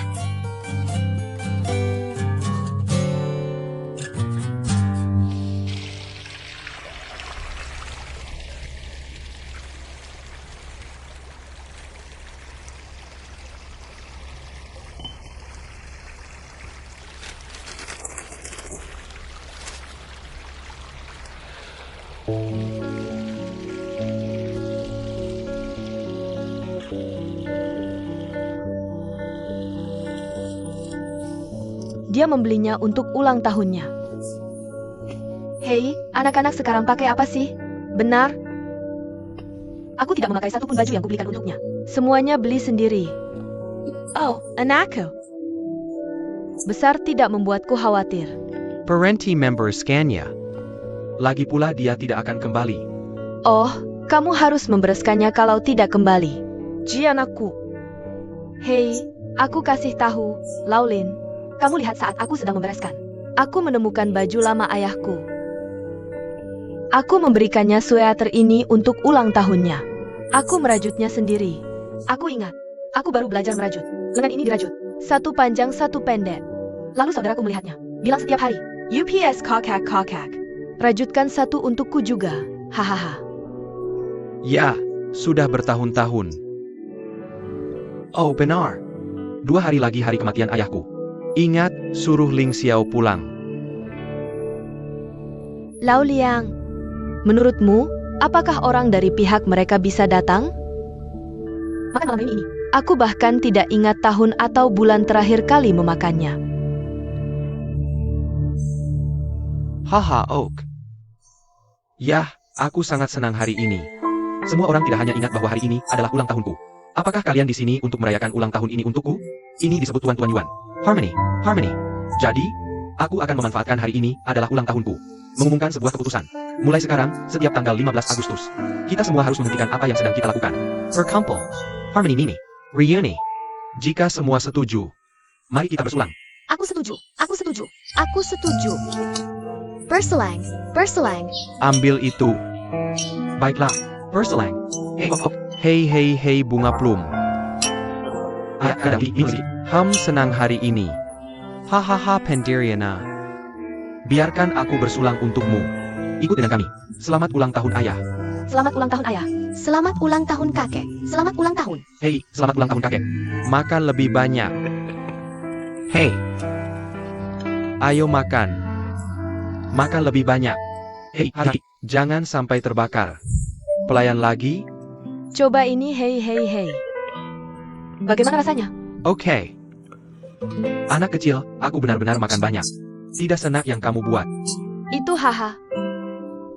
Dia membelinya untuk ulang tahunnya. Hei, anak-anak sekarang pakai apa sih? Benar? Aku tidak memakai satupun baju yang kubelikan untuknya. Semuanya beli sendiri. Oh, anakku. Besar tidak membuatku khawatir. Parenti member scan-nya. Lagi pula dia tidak akan kembali. Oh, kamu harus membereskannya kalau tidak kembali. Ji anakku. Hei, aku kasih tahu, Laulin. Kamu lihat saat aku sedang membereskan. Aku menemukan baju lama ayahku. Aku memberikannya sweater ini untuk ulang tahunnya. Aku merajutnya sendiri. Aku ingat, aku baru belajar merajut. Lengan ini dirajut. Satu panjang, satu pendek. Lalu saudaraku melihatnya. Bilang setiap hari, UPS kokak kokak. Rajutkan satu untukku juga. Hahaha. Ya, sudah bertahun-tahun. Oh benar. 2 hari lagi hari kematian ayahku. Ingat, suruh Ling Xiao pulang. Lau Liang, menurutmu, apakah orang dari pihak mereka bisa datang? Makan malam ini. Aku bahkan tidak ingat tahun atau bulan terakhir kali memakannya. Haha, Oak. Yah, aku sangat senang hari ini. Semua orang tidak hanya ingat bahwa hari ini adalah ulang tahunku. Apakah kalian di sini untuk merayakan ulang tahun ini untukku? Ini disebut Tuan-Tuan Yuan. Harmony, Harmony. Jadi, aku akan memanfaatkan hari ini adalah ulang tahunku. Mengumumkan sebuah keputusan. Mulai sekarang, setiap tanggal 15 Agustus, kita semua harus menghentikan apa yang sedang kita lakukan. Berkumpul. Harmony Mini. Reuni. Jika semua setuju, mari kita bersulang. Aku setuju. Aku setuju. Aku setuju. Berselang. Berselang. Ambil itu. Baiklah, berselang. Hei, hop, hop. Hei, hei, hei, bunga plum. Ada ini. Senang hari ini. Hahaha, Pendiriana. Biarkan aku bersulang untukmu. Ikut dengan kami. Selamat ulang tahun ayah. Selamat ulang tahun ayah. Selamat ulang tahun kakek. Selamat ulang tahun. Hei, selamat ulang tahun kakek. Makan lebih banyak. Hei. Ayo makan. Makan lebih banyak. Hei, hati. Jangan sampai terbakar. Pelayan lagi? Coba ini, hei, hei, hei. Bagaimana rasanya? Oke. Anak kecil, aku benar-benar makan banyak. Tidak senak yang kamu buat. Itu haha.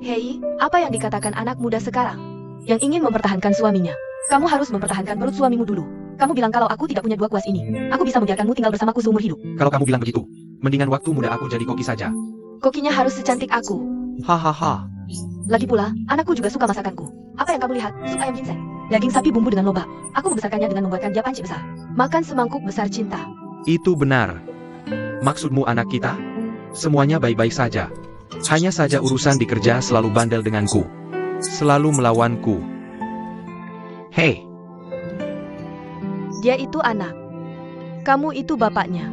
Hei, apa yang dikatakan anak muda sekarang? Yang ingin mempertahankan suaminya. Kamu harus mempertahankan perut suamimu dulu. Kamu bilang kalau aku tidak punya 2 kuas ini, aku bisa membiarkanmu tinggal bersamaku seumur hidup. Kalau kamu bilang begitu, mendingan waktu muda aku jadi koki saja. Kokinya harus secantik aku. Hahaha. Lagi pula, anakku juga suka masakanku. Apa yang kamu lihat? Sup ayam ginseng. Daging sapi bumbu dengan lobak. Aku membesarkannya dengan membuatkan dia panci besar. Makan semangkuk besar cinta. Itu benar. Maksudmu anak kita? Semuanya baik-baik saja. Hanya saja urusan di kerja selalu bandel denganku. Selalu melawanku. Hei, Dia itu anak. Kamu itu bapaknya.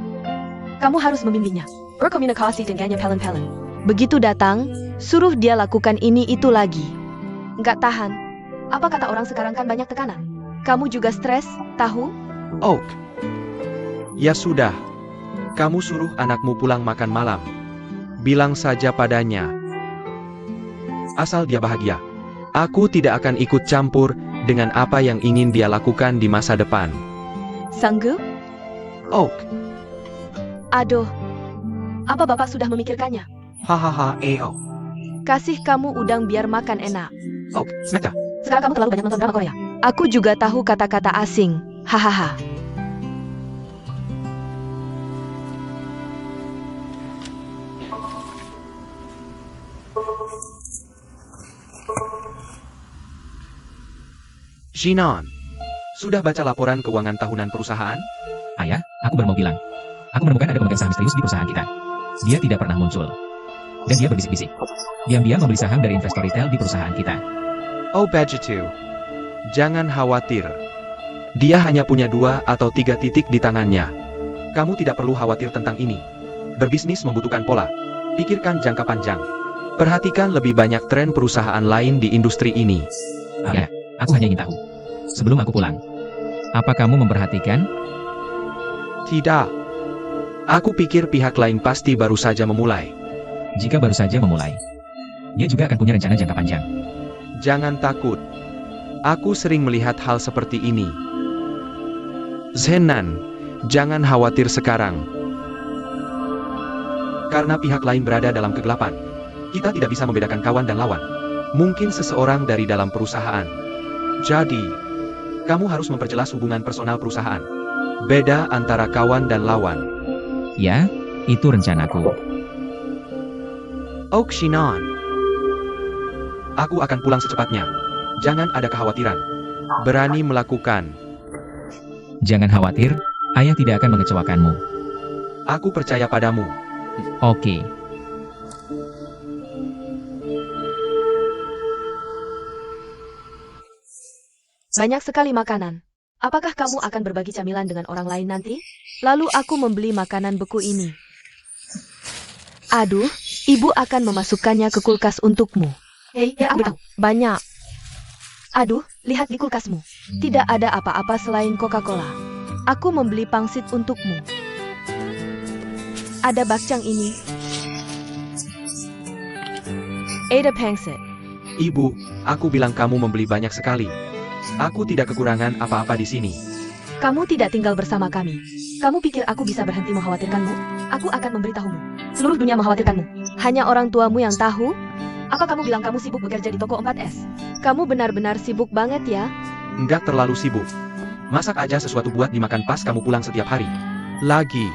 Kamu harus membimbingnya. Berkomunikasi dengannya pelan-pelan. Begitu datang, suruh dia lakukan ini itu lagi. Nggak tahan. Apa kata orang sekarang kan banyak tekanan. Kamu juga stres, tahu? Oak. Ya sudah. Kamu suruh anakmu pulang makan malam. Bilang saja padanya. Asal dia bahagia. Aku tidak akan ikut campur dengan apa yang ingin dia lakukan di masa depan. Sanggup? Oak. Aduh. Apa bapak sudah memikirkannya? Hahaha, Kasih kamu udang biar makan enak. Oak, snack. Sekarang kamu terlalu banyak nonton drama Korea. Aku juga tahu kata-kata asing. Hahaha. Shinon, sudah baca laporan keuangan tahunan perusahaan? Ayah, aku baru mau bilang. Aku menemukan ada pemegang saham misterius di perusahaan kita. Dia tidak pernah muncul. Dan dia berbisik-bisik. Diam-diam membeli saham dari investor retail di perusahaan kita. Oh Bajitu, jangan khawatir. Dia hanya punya 2 atau 3 titik di tangannya. Kamu tidak perlu khawatir tentang ini. Berbisnis membutuhkan pola. Pikirkan jangka panjang. Perhatikan lebih banyak tren perusahaan lain di industri ini. Ayah, aku hanya ingin tahu. Sebelum aku pulang. Apa kamu memperhatikan? Tidak. Aku pikir pihak lain pasti baru saja memulai. Jika baru saja memulai. Dia juga akan punya rencana jangka panjang. Jangan takut. Aku sering melihat hal seperti ini. Zenan, jangan khawatir sekarang. Karena pihak lain berada dalam kegelapan. Kita tidak bisa membedakan kawan dan lawan. Mungkin seseorang dari dalam perusahaan. Jadi, kamu harus memperjelas hubungan personal perusahaan. Beda antara kawan dan lawan. Ya, itu rencanaku. Oh Shinon. Aku akan pulang secepatnya. Jangan ada kekhawatiran. Berani melakukan. Jangan khawatir, ayah tidak akan mengecewakanmu. Aku percaya padamu. Oke. Banyak sekali makanan. Apakah kamu akan berbagi camilan dengan orang lain nanti? Lalu aku membeli makanan beku ini. Aduh, ibu akan memasukkannya ke kulkas untukmu. Hei, ya aku tahu. Banyak. Aduh, lihat di kulkasmu. Tidak ada apa-apa selain Coca-Cola. Aku membeli pangsit untukmu. Ada bakcang ini. Ada pangsit. Ibu, aku bilang kamu membeli banyak sekali. Aku tidak kekurangan apa-apa di sini. Kamu tidak tinggal bersama kami. Kamu pikir aku bisa berhenti mengkhawatirkanmu? Aku akan memberitahumu. Seluruh dunia mengkhawatirkanmu. Hanya orang tuamu yang tahu? Apa kamu bilang kamu sibuk bekerja di toko 4S? Kamu benar-benar sibuk banget ya? Enggak terlalu sibuk. Masak aja sesuatu buat dimakan pas kamu pulang setiap hari. Lagi.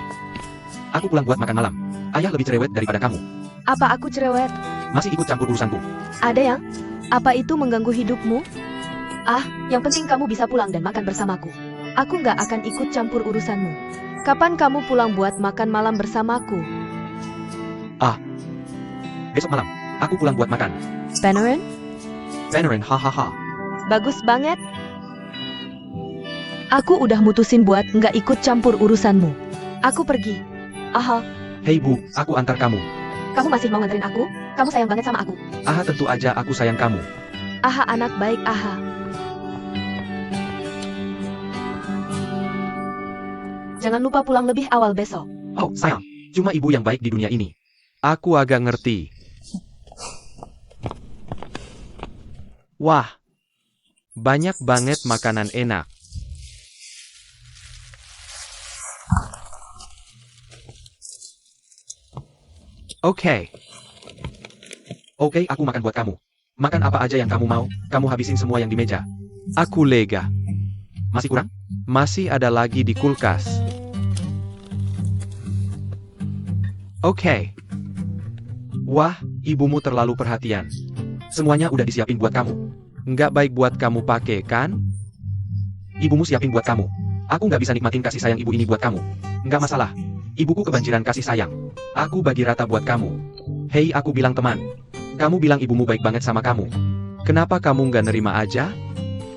Aku pulang buat makan malam. Ayah lebih cerewet daripada kamu. Apa aku cerewet? Masih ikut campur urusanku. Ada yang? Apa itu mengganggu hidupmu? Ah, yang penting kamu bisa pulang dan makan bersamaku. Aku nggak akan ikut campur urusanmu. Kapan kamu pulang buat makan malam bersamaku? Besok malam, aku pulang buat makan. Beneran? Beneran, hahaha. Bagus banget. Aku udah mutusin buat nggak ikut campur urusanmu. Aku pergi. Aha, Hei bu, aku antar kamu. kamu masih mau nganterin aku? Kamu sayang banget sama aku. Aha, tentu aja aku sayang kamu. Aha, anak baik, aha. Jangan lupa pulang lebih awal besok. Oh, sayang. Cuma ibu yang baik di dunia ini. Aku agak ngerti. Wah. Banyak banget makanan enak. Oke. Oke, aku makan buat kamu. Makan apa aja yang kamu mau, kamu habisin semua yang di meja. Aku lega. Masih kurang? Masih ada lagi di kulkas. Oke. Wah, ibumu terlalu perhatian. Semuanya udah disiapin buat kamu. Nggak baik buat kamu pakai, kan? Ibumu siapin buat kamu. Aku nggak bisa nikmatin kasih sayang ibu ini buat kamu. Nggak masalah. Ibuku kebanjiran kasih sayang. Aku bagi rata buat kamu. Hei, aku bilang teman. Kamu bilang ibumu baik banget sama kamu. Kenapa kamu nggak nerima aja?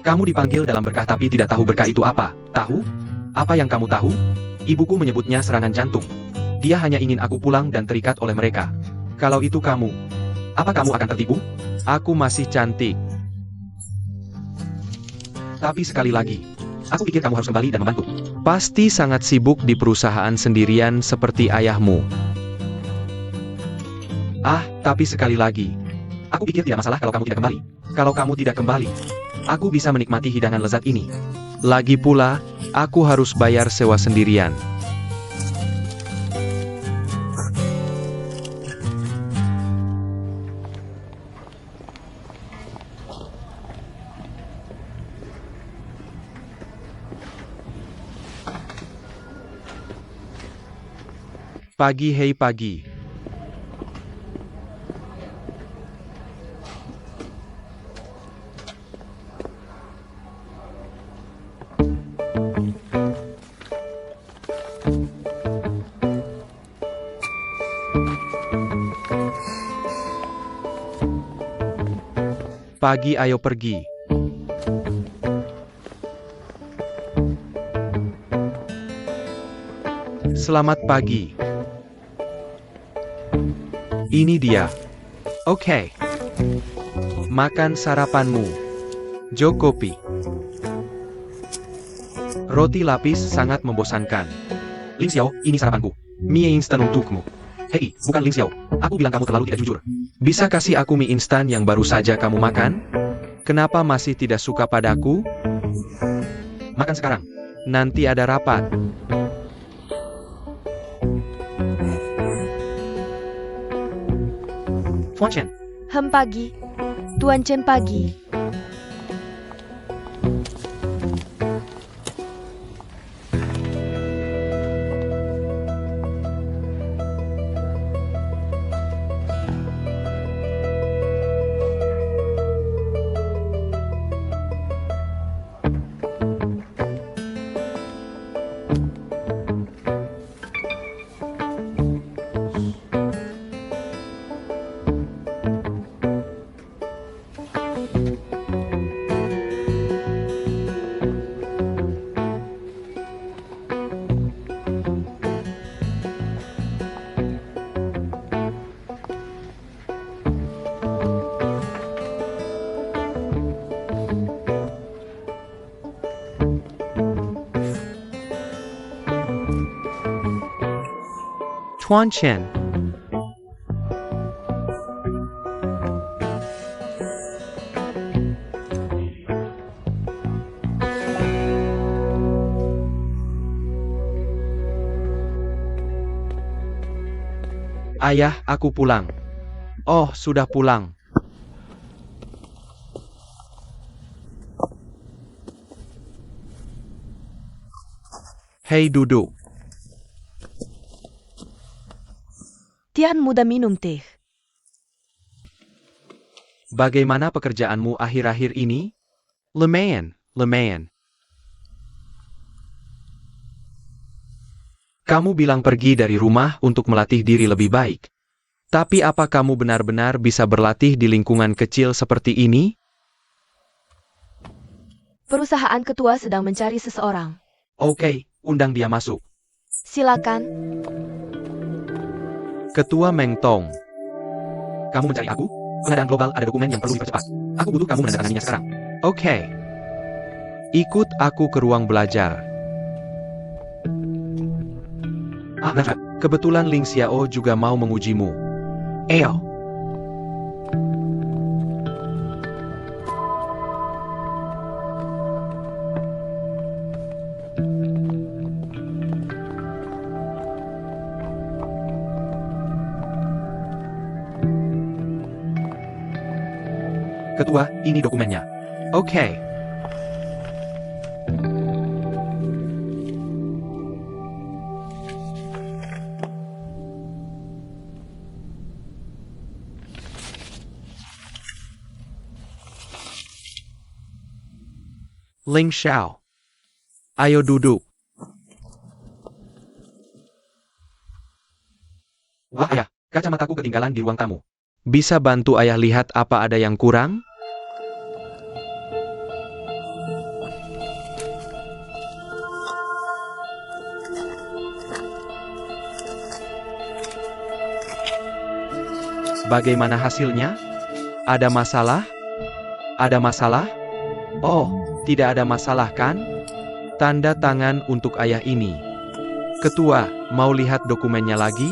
Kamu dipanggil dalam berkah tapi tidak tahu berkah itu apa. Tahu? Apa yang kamu tahu? Ibuku menyebutnya serangan jantung. Dia hanya ingin aku pulang dan terikat oleh mereka. Kalau itu kamu, apa kamu akan tertipu? Aku masih cantik. Tapi sekali lagi, aku pikir kamu harus kembali dan membantu. Pasti sangat sibuk di perusahaan sendirian seperti ayahmu. Ah, tapi sekali lagi, aku pikir tidak masalah kalau kamu tidak kembali. Kalau kamu tidak kembali, aku bisa menikmati hidangan lezat ini. Lagi pula, aku harus bayar sewa sendirian. Pagi, hei pagi. Pagi, ayo pergi. Selamat pagi. Ini dia. Oke. Makan sarapanmu. Jo kopi. Roti lapis sangat membosankan. Ling Xiao, ini sarapanku. Mie instan untukmu. Hei, bukan Ling Xiao. Aku bilang kamu terlalu tidak jujur. Bisa kasih aku mie instan yang baru saja kamu makan? Kenapa masih tidak suka padaku? Makan sekarang. Nanti ada rapat. Tuan Chen. Pagi. Tuan Chen pagi. Tuan Chen. Ayah, aku pulang. Oh, sudah pulang. Hei, duduk. Tian muda minum teh. Bagaimana pekerjaanmu akhir-akhir ini? Lumayan. Kamu bilang pergi dari rumah untuk melatih diri lebih baik. Tapi apa kamu benar-benar bisa berlatih di lingkungan kecil seperti ini? Perusahaan ketua sedang mencari seseorang. Oke, undang dia masuk. Silakan. Ketua Meng Tong. Kamu mencari aku? Pengadaan global ada dokumen yang perlu dipercepat. Aku butuh kamu menandatanganinya sekarang. Oke. Ikut aku ke ruang belajar. Najwa, kebetulan Ling Xiao juga mau mengujimu. Eyo. Ketua, ini dokumennya. Oke. Ling Xiao. Ayo duduk. Wah ayah, kacamataku ketinggalan di ruang tamu. Bisa bantu ayah lihat apa ada yang kurang? Bagaimana hasilnya? Ada masalah? Ada masalah? Oh, tidak ada masalah kan? Tanda tangan untuk ayah ini. Ketua, mau lihat dokumennya lagi?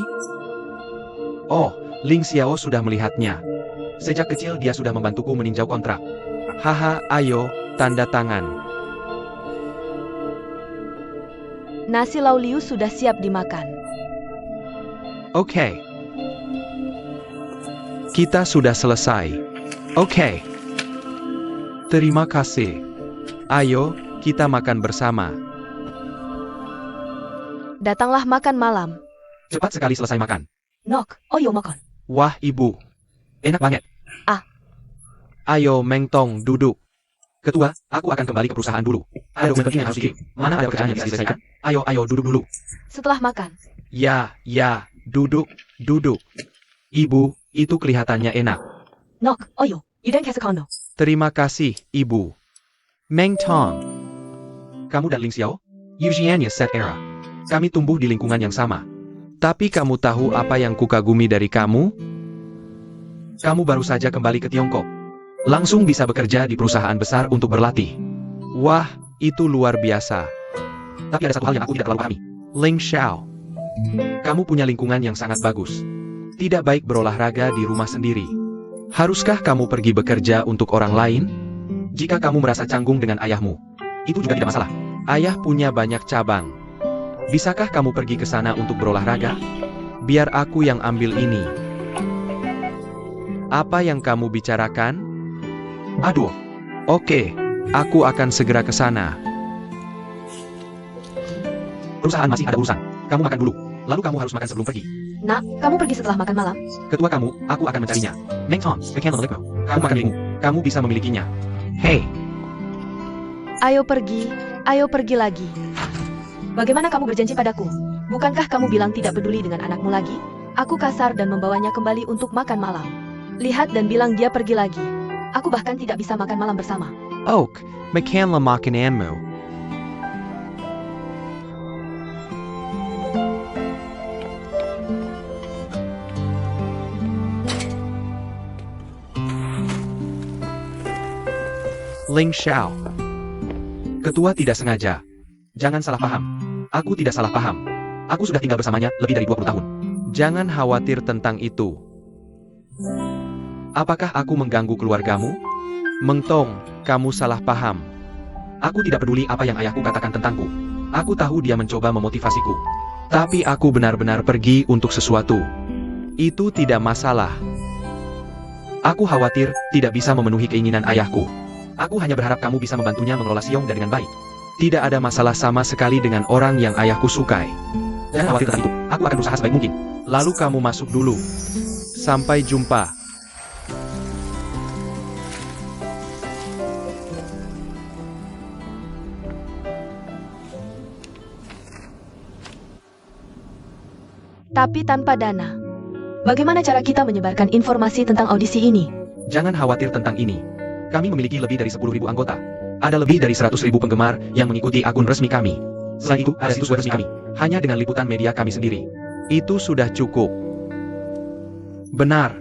Oh, Ling Xiao sudah melihatnya. Sejak kecil dia sudah membantuku meninjau kontrak. Haha, ayo, tanda tangan. Nasi lau liu sudah siap dimakan. Oke. Kita sudah selesai. Oke. Terima kasih. Ayo, kita makan bersama. Datanglah makan malam. Cepat sekali selesai makan. Nok, oyo makan. Wah, ibu. Enak banget. Ah. Ayo, Meng Tong, duduk. Ketua, aku akan kembali ke perusahaan dulu. Ada dokumen penting yang harus dikirim. Mana ada pekerjaan yang bisa diselesaikan? Ayo, duduk dulu. Setelah makan. Ya, duduk. Ibu, itu kelihatannya enak. Nok, oyo, you don't have a condo. Terima kasih, Ibu. Meng Tong. Kamu dan Ling Xiao? Eugenia Set Era. Kami tumbuh di lingkungan yang sama. Tapi kamu tahu apa yang kukagumi dari kamu? Kamu baru saja kembali ke Tiongkok. Langsung bisa bekerja di perusahaan besar untuk berlatih. Wah, itu luar biasa. Tapi ada satu hal yang aku tidak terlalu pahami. Ling Xiao. Kamu punya lingkungan yang sangat bagus. Tidak baik berolahraga di rumah sendiri. Haruskah kamu pergi bekerja untuk orang lain? Jika kamu merasa canggung dengan ayahmu, itu juga tidak masalah. Ayah punya banyak cabang. Bisakah kamu pergi ke sana untuk berolahraga? Biar aku yang ambil ini. Apa yang kamu bicarakan? Aduh. Oke, aku akan segera ke sana. Perusahaan masih ada urusan. Kamu makan dulu. Lalu kamu harus makan sebelum pergi. Nak, kamu pergi setelah makan malam? Ketua kamu, aku akan mencarinya. Meng Tong, kamu makan dirimu. Kamu bisa memilikinya. Hei, Ayo pergi lagi. Bagaimana kamu berjanji padaku? Bukankah kamu bilang tidak peduli dengan anakmu lagi? Aku kasar dan membawanya kembali untuk makan malam. Lihat dan bilang dia pergi lagi. Aku bahkan tidak bisa makan malam bersama. Oak, makanlah makananmu. Ling Xiao. Ketua tidak sengaja. Jangan salah paham. Aku tidak salah paham. Aku sudah tinggal bersamanya lebih dari 20 tahun. Jangan khawatir tentang itu. Apakah aku mengganggu keluargamu? Meng Tong, kamu salah paham. Aku tidak peduli apa yang ayahku katakan tentangku. Aku tahu dia mencoba memotivasiku. Tapi aku benar-benar pergi untuk sesuatu. Itu tidak masalah. Aku khawatir tidak bisa memenuhi keinginan ayahku. Aku hanya berharap kamu bisa membantunya mengelola Xiong dan dengan baik. Tidak ada masalah sama sekali dengan orang yang ayahku sukai. Jangan khawatir tentang itu, aku akan berusaha sebaik mungkin. Lalu kamu masuk dulu. Sampai jumpa. Tapi tanpa dana. Bagaimana cara kita menyebarkan informasi tentang audisi ini? Jangan khawatir tentang ini. Kami memiliki lebih dari 10.000 anggota. Ada lebih dari 100.000 penggemar yang mengikuti akun resmi kami. Selain itu, ada situs web resmi kami. Hanya dengan liputan media kami sendiri. Itu sudah cukup. Benar.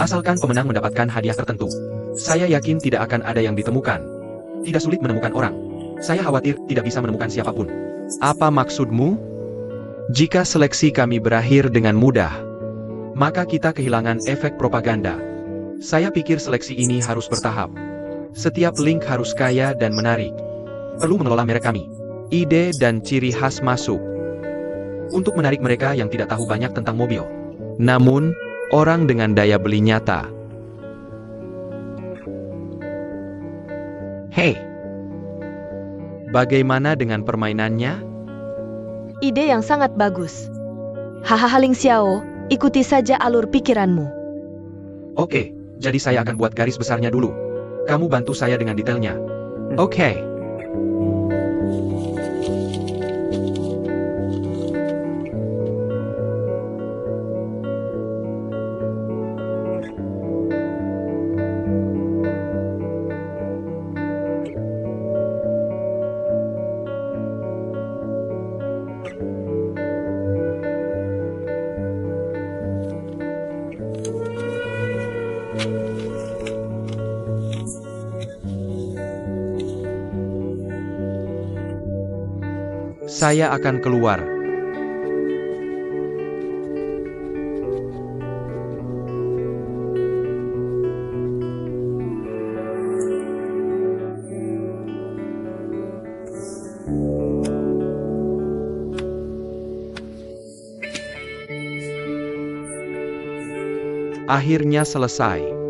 Asalkan pemenang mendapatkan hadiah tertentu. Saya yakin tidak akan ada yang ditemukan. Tidak sulit menemukan orang. Saya khawatir tidak bisa menemukan siapapun. Apa maksudmu? Jika seleksi kami berakhir dengan mudah, maka kita kehilangan efek propaganda. Saya pikir seleksi ini harus bertahap. Setiap link harus kaya dan menarik. Perlu mengelola merek kami. Ide dan ciri khas masuk. Untuk menarik mereka yang tidak tahu banyak tentang mobil. Namun, orang dengan daya beli nyata. Hei, bagaimana dengan permainannya? Ide yang sangat bagus. Hahaha Ling Xiao, ikuti saja alur pikiranmu. Oke, jadi saya akan buat garis besarnya dulu. Kamu bantu saya dengan detailnya. Oke. Saya akan keluar. Akhirnya selesai.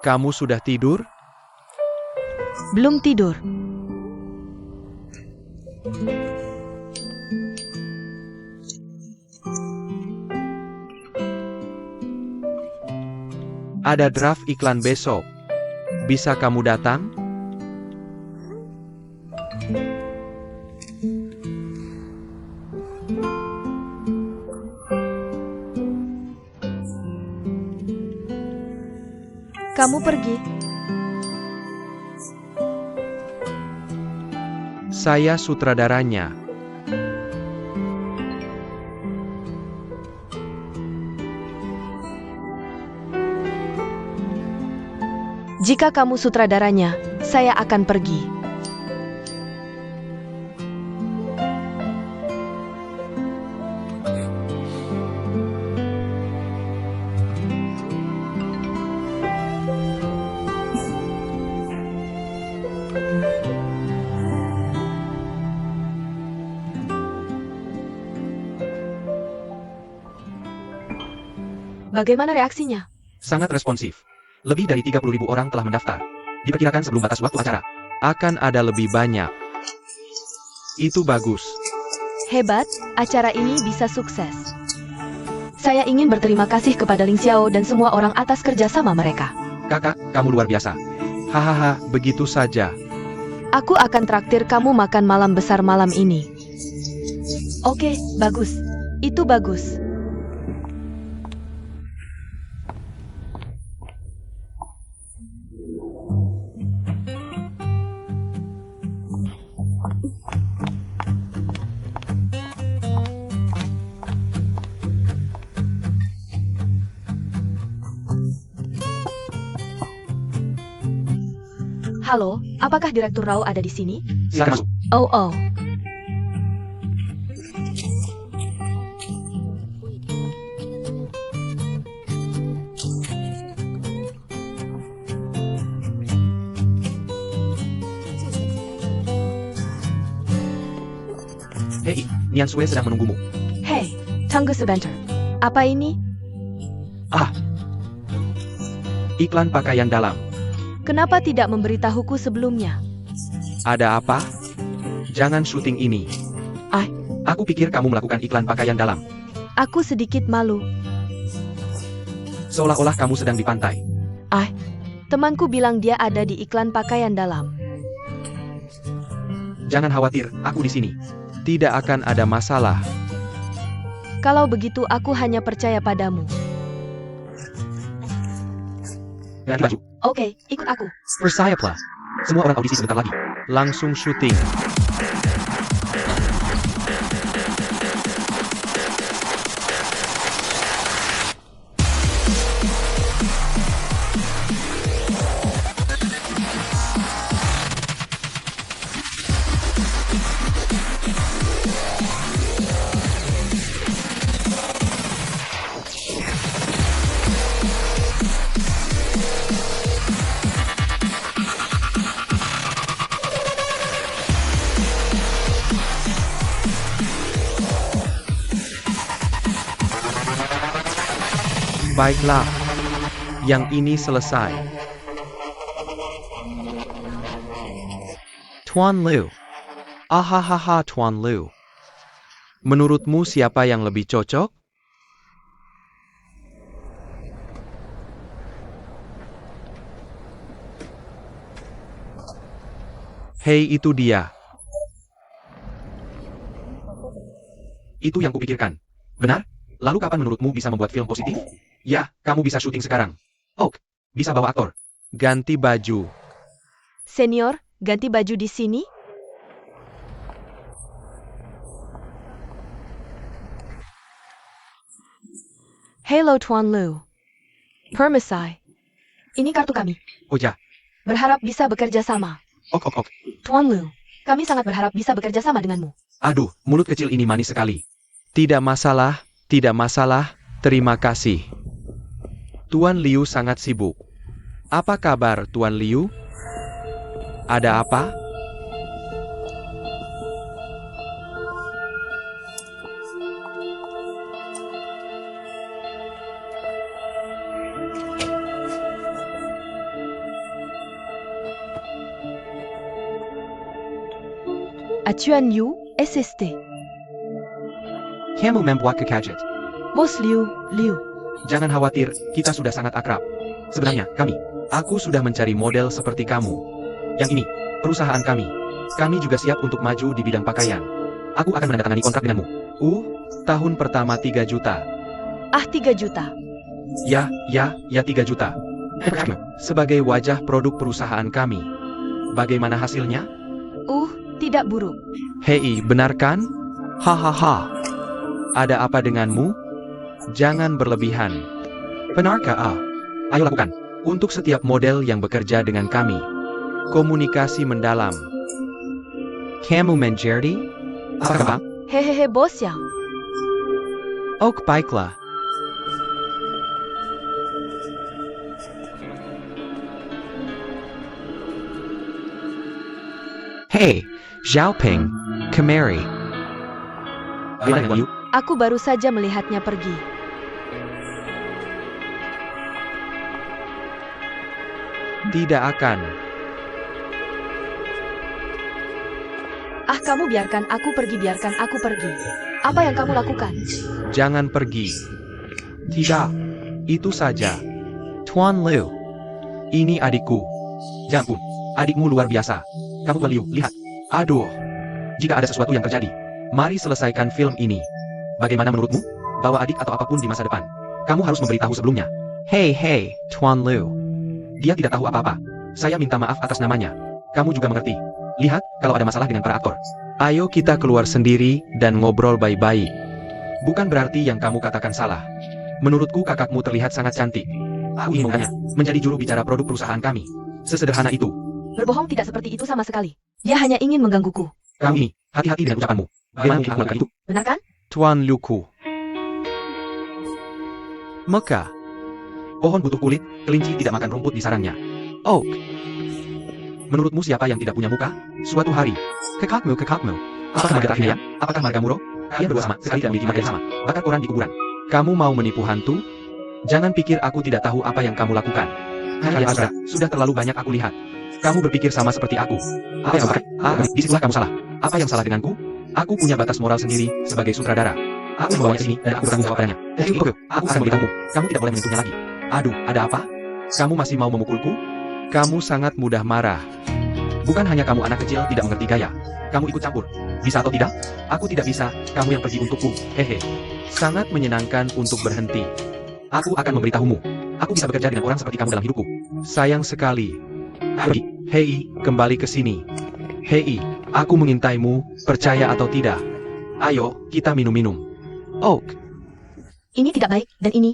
Kamu sudah tidur? Belum tidur. Ada draft iklan besok. Bisa kamu datang? Kamu pergi. Saya sutradaranya. Jika kamu sutradaranya, saya akan pergi. Bagaimana reaksinya? Sangat responsif. Lebih dari 30.000 orang telah mendaftar. Diperkirakan sebelum batas waktu acara. Akan ada lebih banyak. Itu bagus. Hebat, acara ini bisa sukses. Saya ingin berterima kasih kepada Ling Xiao dan semua orang atas kerjasama mereka. Kakak, kamu luar biasa. Hahaha, begitu saja. Aku akan traktir kamu makan malam besar malam ini. Oke, bagus. Itu bagus. Halo, apakah Direktur Rao ada di sini? Silakan masuk. Oh. Hei, Nian Sue sedang menunggumu. Hei, tunggu sebentar. Apa ini? Iklan pakaian dalam. Kenapa tidak memberitahuku sebelumnya? Ada apa? Jangan syuting ini. Ah. Aku pikir kamu melakukan iklan pakaian dalam. Aku sedikit malu. Seolah-olah kamu sedang di pantai. Temanku bilang dia ada di iklan pakaian dalam. Jangan khawatir, aku di sini. Tidak akan ada masalah. Kalau begitu aku hanya percaya padamu. Ganti baju. Oke, ikut aku. Persayaplah. Semua orang audisi sebentar lagi. Langsung syuting. Baiklah. Yang ini selesai. Tuan Liu. Ahahaha Tuan Liu. Menurutmu siapa yang lebih cocok? Hei, itu dia. Itu yang kupikirkan. Benar? Lalu kapan menurutmu bisa membuat film positif? Ya, kamu bisa syuting sekarang. Oh, bisa bawa aktor. Ganti baju. Senior, ganti baju di sini? Hello Tuan Liu. Permisi. Ini kartu kami. Oh ya, Berharap bisa bekerja sama. ok. Tuan Liu, kami sangat berharap bisa bekerja sama denganmu. Aduh, mulut kecil ini manis sekali. Tidak masalah, tidak masalah. Terima kasih. Tuan Liu sangat sibuk. Apa kabar, Tuan Liu? Ada apa? Acuan Yu, SST. Kamu membuat kekaget. Bos Liu, Liu. Jangan khawatir, kita sudah sangat akrab. Sebenarnya, aku sudah mencari model seperti kamu. Yang ini, perusahaan kami. Kami juga siap untuk maju di bidang pakaian. Aku akan menandatangani kontrak denganmu. Tahun pertama 3 juta. 3 juta. Ya 3 juta. Sebagai wajah produk perusahaan kami. Bagaimana hasilnya? Tidak buruk. Hei, benar kan? Hahaha. Ada apa denganmu? Jangan berlebihan. Benarkah? Ayo lakukan. Untuk setiap model yang bekerja dengan kami. Komunikasi mendalam. Kamu menjadi? Apa bang? Hehehe bos Yang. Baiklah. Hey, Xiaoping, kemari. Bagaimana dengan Yu? Aku baru saja melihatnya pergi. Tidak akan. Kamu biarkan aku pergi, biarkan aku pergi. Apa yang kamu lakukan? Jangan pergi. Tidak. Itu saja. Tuan Liu. Ini adikku. Ya ampun, adikmu luar biasa. Kamu Tuan Liu, lihat. Aduh. Jika ada sesuatu yang terjadi, mari selesaikan film ini. Bagaimana menurutmu? Bawa adik atau apapun di masa depan. Kamu harus memberitahu sebelumnya. Hei, Tuan Liu. Dia tidak tahu apa-apa. Saya minta maaf atas namanya. Kamu juga mengerti. Lihat, kalau ada masalah dengan para aktor. Ayo kita keluar sendiri dan ngobrol baik-baik. Bukan berarti yang kamu katakan salah. Menurutku kakakmu terlihat sangat cantik. Aku ingin mengangkatnya menjadi juru bicara produk perusahaan kami. Sesederhana itu. Berbohong tidak seperti itu sama sekali. Dia hanya ingin menggangguku. Kamu ini, hati-hati dengan ucapanmu. Bagaimana mungkin aku lakukan itu? Benar kan? Tuan Liuku. Meka. Pohon butuh kulit, kelinci tidak makan rumput di sarangnya. Menurutmu siapa yang tidak punya muka? Suatu hari. Kakakmu. Apakah marga terakhirnya? Apakah marga Muro? Kalian berdua sama, sekali tidak memiliki marga yang sama. Bakar koran di kuburan. Kamu mau menipu hantu? Jangan pikir aku tidak tahu apa yang kamu lakukan. Hanya Azra, sudah terlalu banyak aku lihat. Kamu berpikir sama seperti aku. Apa yang salah? Disitulah kamu salah. Apa yang salah denganku? Aku punya batas moral sendiri sebagai sutradara. Aku membawanya sini dan aku bertanggung jawab padanya. Aku akan memberitahumu. Kamu tidak boleh menyentuhnya lagi. Aduh, ada apa? Kamu masih mau memukulku? Kamu sangat mudah marah. Bukan hanya kamu anak kecil tidak mengerti gaya. Kamu ikut campur. Bisa atau tidak? Aku tidak bisa, kamu yang pergi untukku. Hehe. Sangat menyenangkan untuk berhenti. Aku akan memberitahumu. Aku bisa bekerja dengan orang seperti kamu dalam hidupku. Sayang sekali. Hei, kembali ke sini. Hei, aku mengintaimu, percaya atau tidak. Ayo, kita minum-minum. Ini tidak baik, dan ini.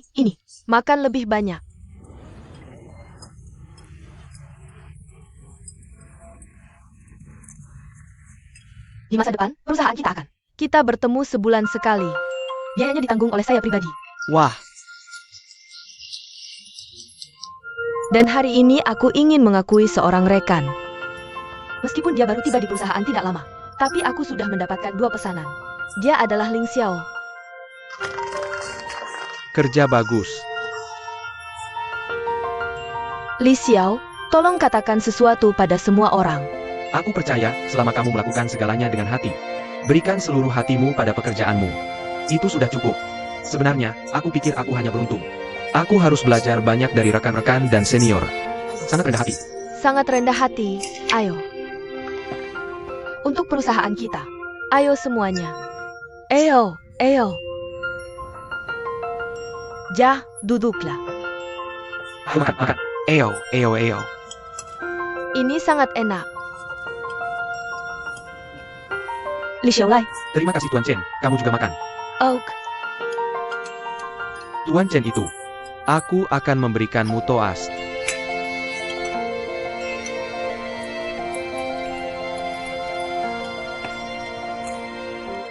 Makan lebih banyak. Di masa depan, perusahaan kita akan. Kita bertemu sebulan sekali. Biayanya ditanggung oleh saya pribadi. Wah, Dan hari ini aku ingin mengakui seorang rekan. Meskipun dia baru tiba di perusahaan tidak lama. Tapi aku sudah mendapatkan 2 pesanan. Dia adalah Ling Xiao. kerja bagus. Li Xiao, tolong katakan sesuatu pada semua orang. Aku percaya selama kamu melakukan segalanya dengan hati. Berikan seluruh hatimu pada pekerjaanmu. Itu sudah cukup. Sebenarnya, aku pikir aku hanya beruntung. Aku harus belajar banyak dari rekan-rekan dan senior. Sangat rendah hati. Sangat rendah hati, ayo. Untuk perusahaan kita. Ayo semuanya. Ayo. Ja, duduklah. Ayo makan. Ayo. Ini sangat enak. Li Xiaolai, Terima kasih Tuan Chen, kamu juga makan. Oak, Tuan Chen itu. Aku akan memberikanmu toast.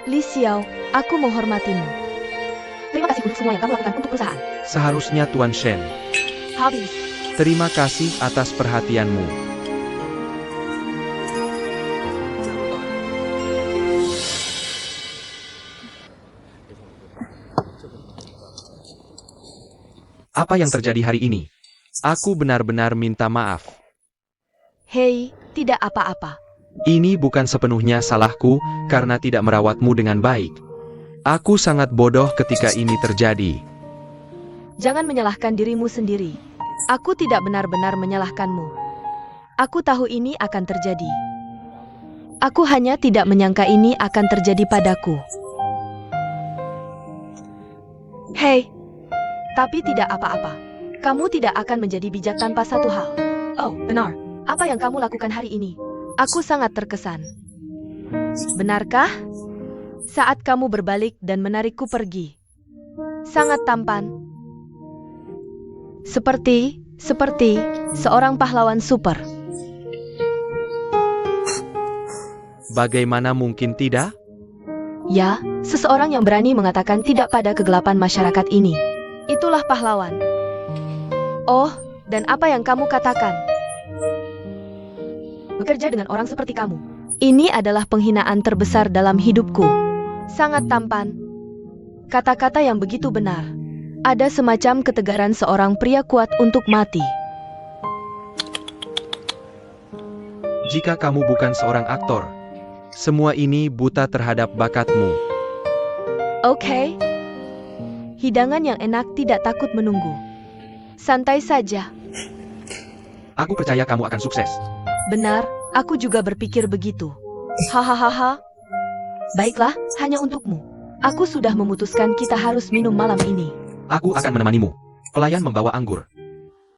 Li Xiao, aku menghormatimu. terima kasih untuk semua yang kamu lakukan untuk perusahaan. Seharusnya Tuan Shen. Habis. Terima kasih atas perhatianmu. Apa yang terjadi hari ini? Aku benar-benar minta maaf. Hei, tidak apa-apa. Ini bukan sepenuhnya salahku karena tidak merawatmu dengan baik. Aku sangat bodoh ketika ini terjadi. Jangan menyalahkan dirimu sendiri. Aku tidak benar-benar menyalahkanmu. Aku tahu ini akan terjadi. Aku hanya tidak menyangka ini akan terjadi padaku. Hei, tapi tidak apa-apa. Kamu tidak akan menjadi bijak tanpa satu hal. Oh, benar. Apa yang kamu lakukan hari ini? Aku sangat terkesan. Benarkah? Saat kamu berbalik dan menarikku pergi. Sangat tampan. Seperti seorang pahlawan super. Bagaimana mungkin tidak? Ya, seseorang yang berani mengatakan tidak pada kegelapan masyarakat ini. Itulah pahlawan. Oh, dan apa yang kamu katakan? Bekerja dengan orang seperti kamu. Ini adalah penghinaan terbesar dalam hidupku. Sangat tampan. Kata-kata yang begitu benar. Ada semacam ketegaran seorang pria kuat untuk mati. Jika kamu bukan seorang aktor, semua ini buta terhadap bakatmu. Oke. Hidangan yang enak tidak takut menunggu. Santai saja. Aku percaya kamu akan sukses. Benar, aku juga berpikir begitu. Hahaha. Baiklah, hanya untukmu. Aku sudah memutuskan kita harus minum malam ini. Aku akan menemanimu. Pelayan membawa anggur.